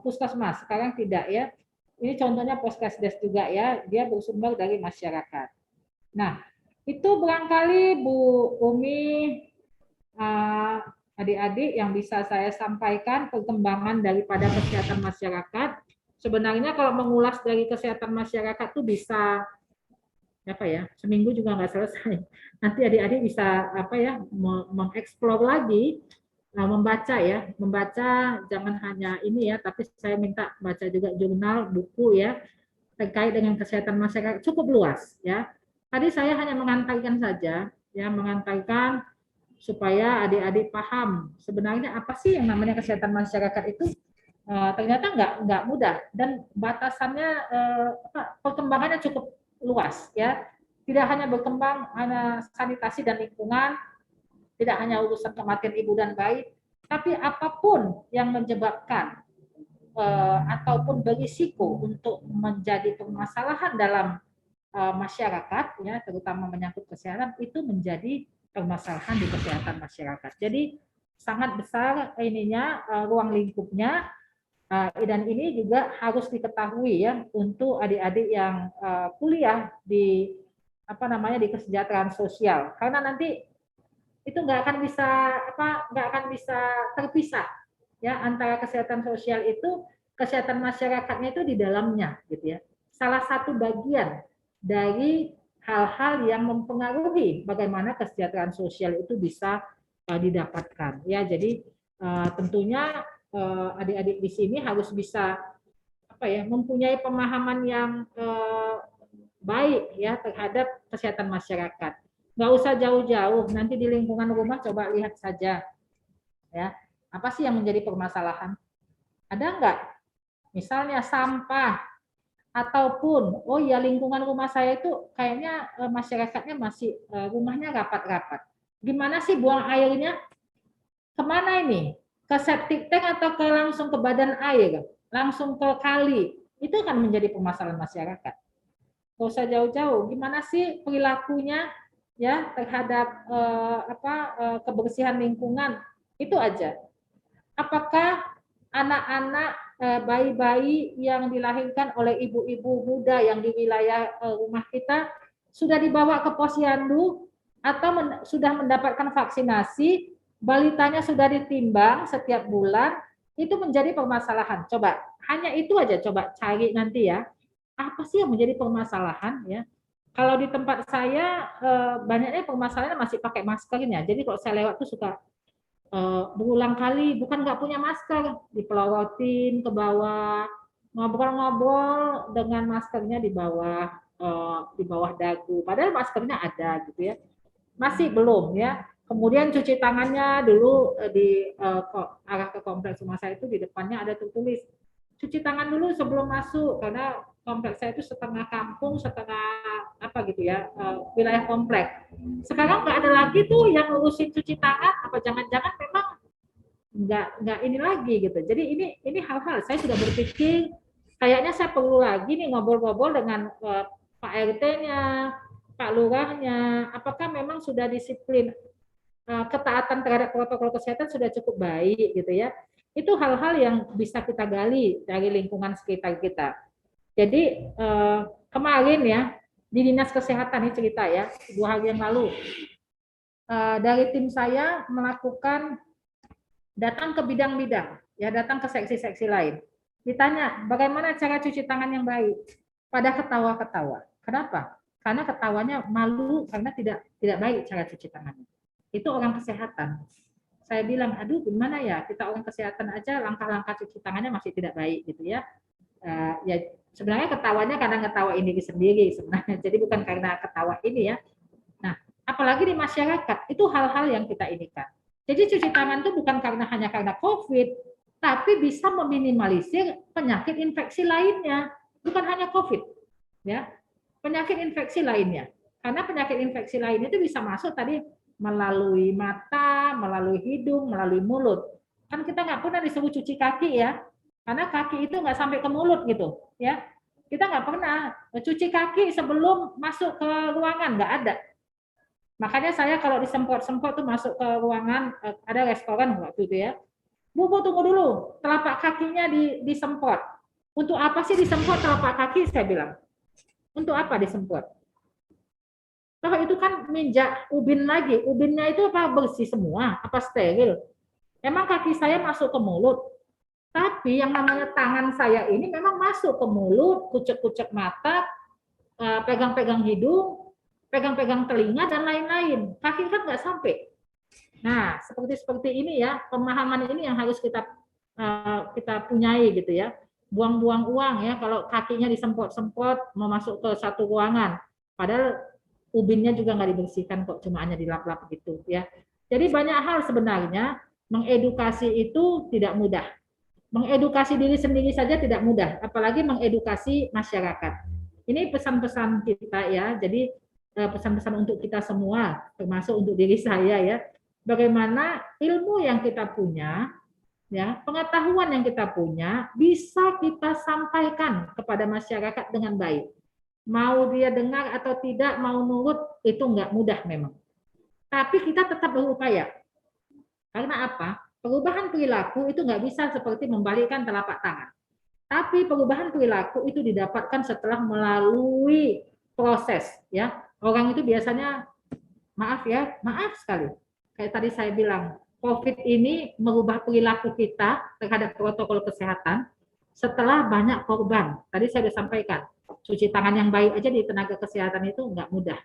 Speaker 2: puskesmas, sekarang tidak, ya. Ini contohnya Poskesdes juga, ya, dia bersumber dari masyarakat. Nah, itu barangkali Bu Umi, adik-adik yang bisa saya sampaikan perkembangan daripada kesehatan masyarakat. Sebenarnya kalau mengulas dari kesehatan masyarakat itu bisa seminggu juga nggak selesai. Nanti adik-adik bisa mengeksplor lagi, membaca, ya, membaca jangan hanya ini, ya, tapi saya minta baca juga jurnal, buku, ya, terkait dengan kesehatan masyarakat cukup luas, ya. Tadi saya hanya mengantarkan saja, ya, mengantarkan supaya adik-adik paham sebenarnya apa sih yang namanya kesehatan masyarakat itu. Ternyata nggak mudah dan batasannya perkembangannya cukup luas, ya. Tidak hanya berkembang hanya sanitasi dan lingkungan, tidak hanya urusan kematian ibu dan bayi, tapi apapun yang menyebabkan ataupun berisiko untuk menjadi permasalahan dalam masyarakat, ya, terutama menyangkut kesehatan, itu menjadi permasalahan di kesehatan masyarakat. Jadi sangat besar ininya ruang lingkupnya, dan ini juga harus diketahui, ya, untuk adik-adik yang kuliah di di kesejahteraan sosial, karena nanti itu nggak akan bisa terpisah, ya, antara kesehatan sosial itu kesehatan masyarakatnya itu di dalamnya, gitu, ya. Salah satu bagian dari hal-hal yang mempengaruhi bagaimana kesejahteraan sosial itu bisa didapatkan, ya. Jadi tentunya adik-adik di sini harus bisa mempunyai pemahaman yang baik, ya, terhadap kesehatan masyarakat. Nggak usah jauh-jauh, nanti di lingkungan rumah coba lihat saja, ya, apa sih yang menjadi permasalahan. Ada nggak misalnya sampah, ataupun oh ya lingkungan rumah saya itu kayaknya masyarakatnya masih rumahnya rapat-rapat. Gimana sih buang airnya? Kemana ini? Ke septic tank atau langsung ke badan air? Langsung ke kali? Itu akan menjadi permasalahan masyarakat. Nggak usah jauh-jauh. Gimana sih perilakunya, ya, terhadap kebersihan lingkungan? Itu aja. Apakah anak-anak bayi-bayi yang dilahirkan oleh ibu-ibu muda yang di wilayah rumah kita sudah dibawa ke posyandu atau sudah mendapatkan vaksinasi, balitanya sudah ditimbang setiap bulan, itu menjadi permasalahan. Coba, hanya itu aja coba cari nanti, ya. Apa sih yang menjadi permasalahan, ya? Kalau di tempat saya banyaknya permasalahannya masih pakai maskernya. Jadi kalau saya lewat tuh suka berulang kali bukan nggak punya masker, dipelorotin ke bawah, ngobrol-ngobrol dengan maskernya di bawah dagu, padahal maskernya ada, gitu, ya. Masih belum, ya. Kemudian cuci tangannya dulu di arah ke kompleks rumah saya itu di depannya ada tertulis cuci tangan dulu sebelum masuk, karena kompleks saya itu setengah kampung setengah gitu, ya, wilayah kompleks. Sekarang nggak ada lagi tuh yang ngurusin cuci tangan, apa jangan-jangan memang nggak ini lagi, gitu. Jadi ini hal-hal saya sudah berpikir kayaknya saya perlu lagi nih ngobrol-ngobrol dengan Pak RT-nya, Pak Lurahnya, apakah memang sudah disiplin ketaatan terhadap protokol kesehatan sudah cukup baik, gitu, ya. Itu hal-hal yang bisa kita gali dari lingkungan sekitar kita. Jadi kemarin ya di Dinas Kesehatan ini cerita ya, 2 hari yang lalu dari tim saya melakukan datang ke bidang-bidang, ya datang ke seksi-seksi lain. Ditanya bagaimana cara cuci tangan yang baik, pada ketawa-ketawa. Kenapa? Karena ketawanya malu karena tidak baik cara cuci tangannya. Itu orang kesehatan. Saya bilang, aduh gimana ya, kita orang kesehatan aja langkah-langkah cuci tangannya masih tidak baik gitu ya. Ya sebenarnya ketawanya karena ngetawain diri sendiri sebenarnya. Jadi bukan karena ketawa ini ya. Nah, apalagi di masyarakat itu hal-hal yang kita inikan. Jadi cuci tangan itu bukan hanya karena COVID, tapi bisa meminimalisir penyakit infeksi lainnya, bukan hanya COVID, ya. Penyakit infeksi lainnya. Karena penyakit infeksi lainnya itu bisa masuk tadi melalui mata, melalui hidung, melalui mulut. Kan kita nggak pernah disuruh cuci kaki ya, karena kaki itu nggak sampai ke mulut gitu, ya. Kita nggak pernah cuci kaki sebelum masuk ke ruangan, nggak ada. Makanya saya kalau disemprot-semprot tuh masuk ke ruangan, ada restoran waktu itu ya. Bu, tunggu dulu, telapak kakinya disemprot. Untuk apa sih disemprot telapak kaki? Saya bilang. Untuk apa disemprot? Kalau itu kan minjak ubin lagi. Ubinnya itu apa bersih semua? Apa steril? Emang kaki saya masuk ke mulut. Tapi yang namanya tangan saya ini memang masuk ke mulut, kucek-kucek mata, pegang-pegang hidung, pegang-pegang telinga, dan lain-lain. Kaki kan nggak sampai. Nah, seperti ini ya, pemahaman ini yang harus kita punyai gitu ya. Buang-buang uang ya, kalau kakinya disemprot-semprot mau masuk ke satu ruangan. Padahal ubinnya juga nggak dibersihkan kok, cuma hanya dilap-lap gitu ya. Jadi banyak hal sebenarnya, mengedukasi itu tidak mudah. Mengedukasi diri sendiri saja tidak mudah, apalagi mengedukasi masyarakat. Ini pesan-pesan kita ya, jadi pesan-pesan untuk kita semua, termasuk untuk diri saya ya. Bagaimana ilmu yang kita punya, ya, pengetahuan yang kita punya bisa kita sampaikan kepada masyarakat dengan baik. Mau dia dengar atau tidak, mau nurut, itu nggak mudah memang. Tapi kita tetap berupaya. Karena apa? Perubahan perilaku itu nggak bisa seperti membalikkan telapak tangan. Tapi perubahan perilaku itu didapatkan setelah melalui proses. Ya, orang itu biasanya maaf sekali. Kayak tadi saya bilang, COVID ini merubah perilaku kita terhadap protokol kesehatan setelah banyak korban. Tadi saya sudah sampaikan, cuci tangan yang baik aja di tenaga kesehatan itu nggak mudah.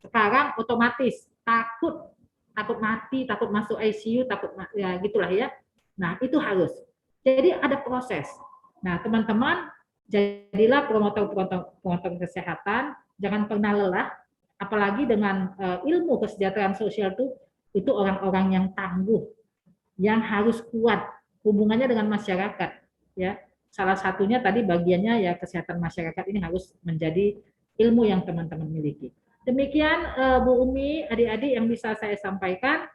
Speaker 2: Sekarang otomatis takut mati, takut masuk ICU, takut ya gitulah ya. Nah, itu harus. Jadi ada proses. Nah, teman-teman, jadilah promotor kesehatan, jangan pernah lelah, apalagi dengan ilmu kesejahteraan sosial itu orang-orang yang tangguh, yang harus kuat hubungannya dengan masyarakat, ya. Salah satunya tadi bagiannya ya kesehatan masyarakat ini harus menjadi ilmu yang teman-teman miliki. Demikian Bu Umi, adik-adik yang bisa saya sampaikan.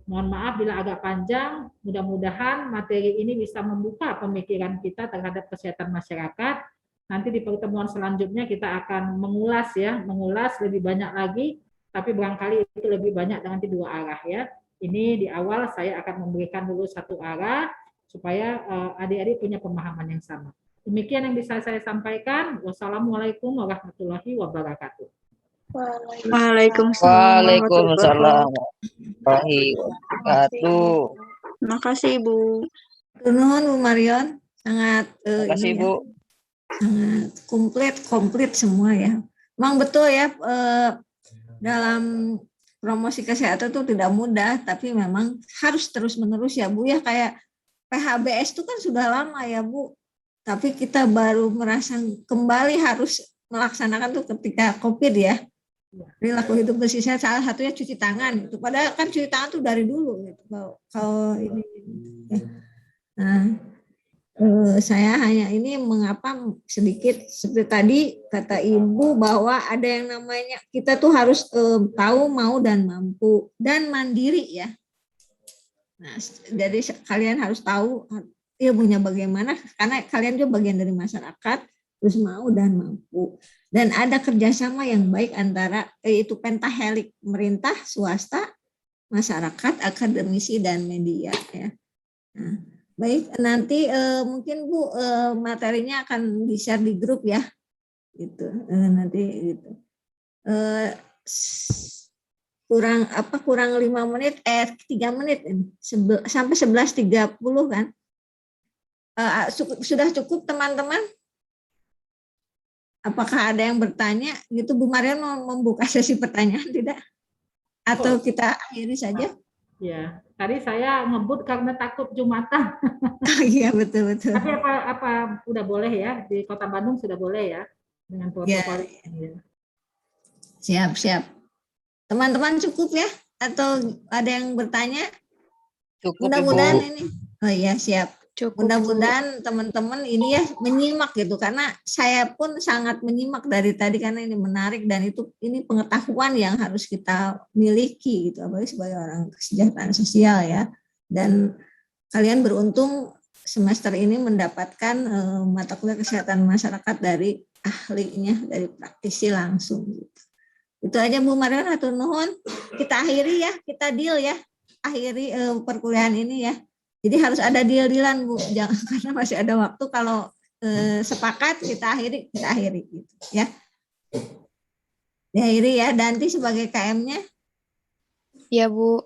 Speaker 2: Mohon maaf bila agak panjang, mudah-mudahan materi ini bisa membuka pemikiran kita terhadap kesehatan masyarakat. Nanti di pertemuan selanjutnya kita akan mengulas lebih banyak lagi, tapi barangkali itu lebih banyak nanti 2 arah ya. Ini di awal saya akan memberikan dulu 1 arah, supaya adik-adik punya pemahaman yang sama. Demikian yang bisa saya sampaikan. Wassalamualaikum warahmatullahi wabarakatuh.
Speaker 3: Waalaikumsalam warahmatullahi wabarakatuh.
Speaker 4: Terima kasih Ibu.
Speaker 1: Nuhun Bu Marion, sangat
Speaker 3: Terima kasih Bu.
Speaker 1: Sangat komplit semua ya. Memang betul ya, dalam promosi kesehatan itu tidak mudah, tapi memang harus terus-menerus ya Bu ya. Kayak PHBS itu kan sudah lama ya Bu, tapi kita baru merasa kembali harus melaksanakan tuh ketika COVID ya. Perilaku hidup bersih sehat, salah satunya cuci tangan. Itu padahal kan cuci tangan tuh dari dulu gitu. Kalau ini ya. Nah, saya hanya ini mengapa sedikit seperti tadi kata Ibu bahwa ada yang namanya kita tuh harus tahu, mau, dan mampu dan mandiri ya. Nah, jadi kalian harus tahu ilmunya bagaimana, karena kalian juga bagian dari masyarakat, terus mau dan mampu. Dan ada kerjasama yang baik antara itu pentahelik, pemerintah, swasta, masyarakat, akademisi, dan media ya. Nah, Baik, nanti mungkin Bu materinya akan di-share di grup ya, gitu. Nanti gitu. Kurang 5 menit, 3 menit ini, sampai 11.30 kan. Sudah cukup teman-teman? Apakah ada yang bertanya? Gitu Bu Marian mau membuka sesi pertanyaan tidak? Atau kita akhiri saja?
Speaker 2: Ya, tadi saya ngebut karena takut Jumatan.
Speaker 1: Iya betul.
Speaker 2: Tapi apa udah boleh ya di Kota Bandung sudah boleh ya dengan
Speaker 1: Ya,
Speaker 2: protokol ini.
Speaker 1: siap. Teman-teman cukup ya? Atau ada yang bertanya?
Speaker 3: Cukup
Speaker 1: Mudah-mudahan
Speaker 3: Ibu.
Speaker 1: ini. Oh iya, siap.
Speaker 4: Cukup, Bu.
Speaker 1: Mudah-mudahan teman-teman ini ya menyimak gitu, karena saya pun sangat menyimak dari tadi karena ini menarik dan ini pengetahuan yang harus kita miliki gitu, apalagi sebagai orang kesejahteraan sosial ya. Dan kalian beruntung semester ini mendapatkan mata kuliah kesehatan masyarakat dari ahlinya, dari praktisi langsung gitu. Itu aja Bu Marion, hatur nuhun. Kita akhiri ya, kita deal ya, akhiri perkuliahan ini ya. Jadi harus ada deal-dealan Bu, jangan karena masih ada waktu. Kalau sepakat kita akhiri gitu ya. Diakhiri ya, Danti sebagai KM-nya.
Speaker 4: Ya, Bu.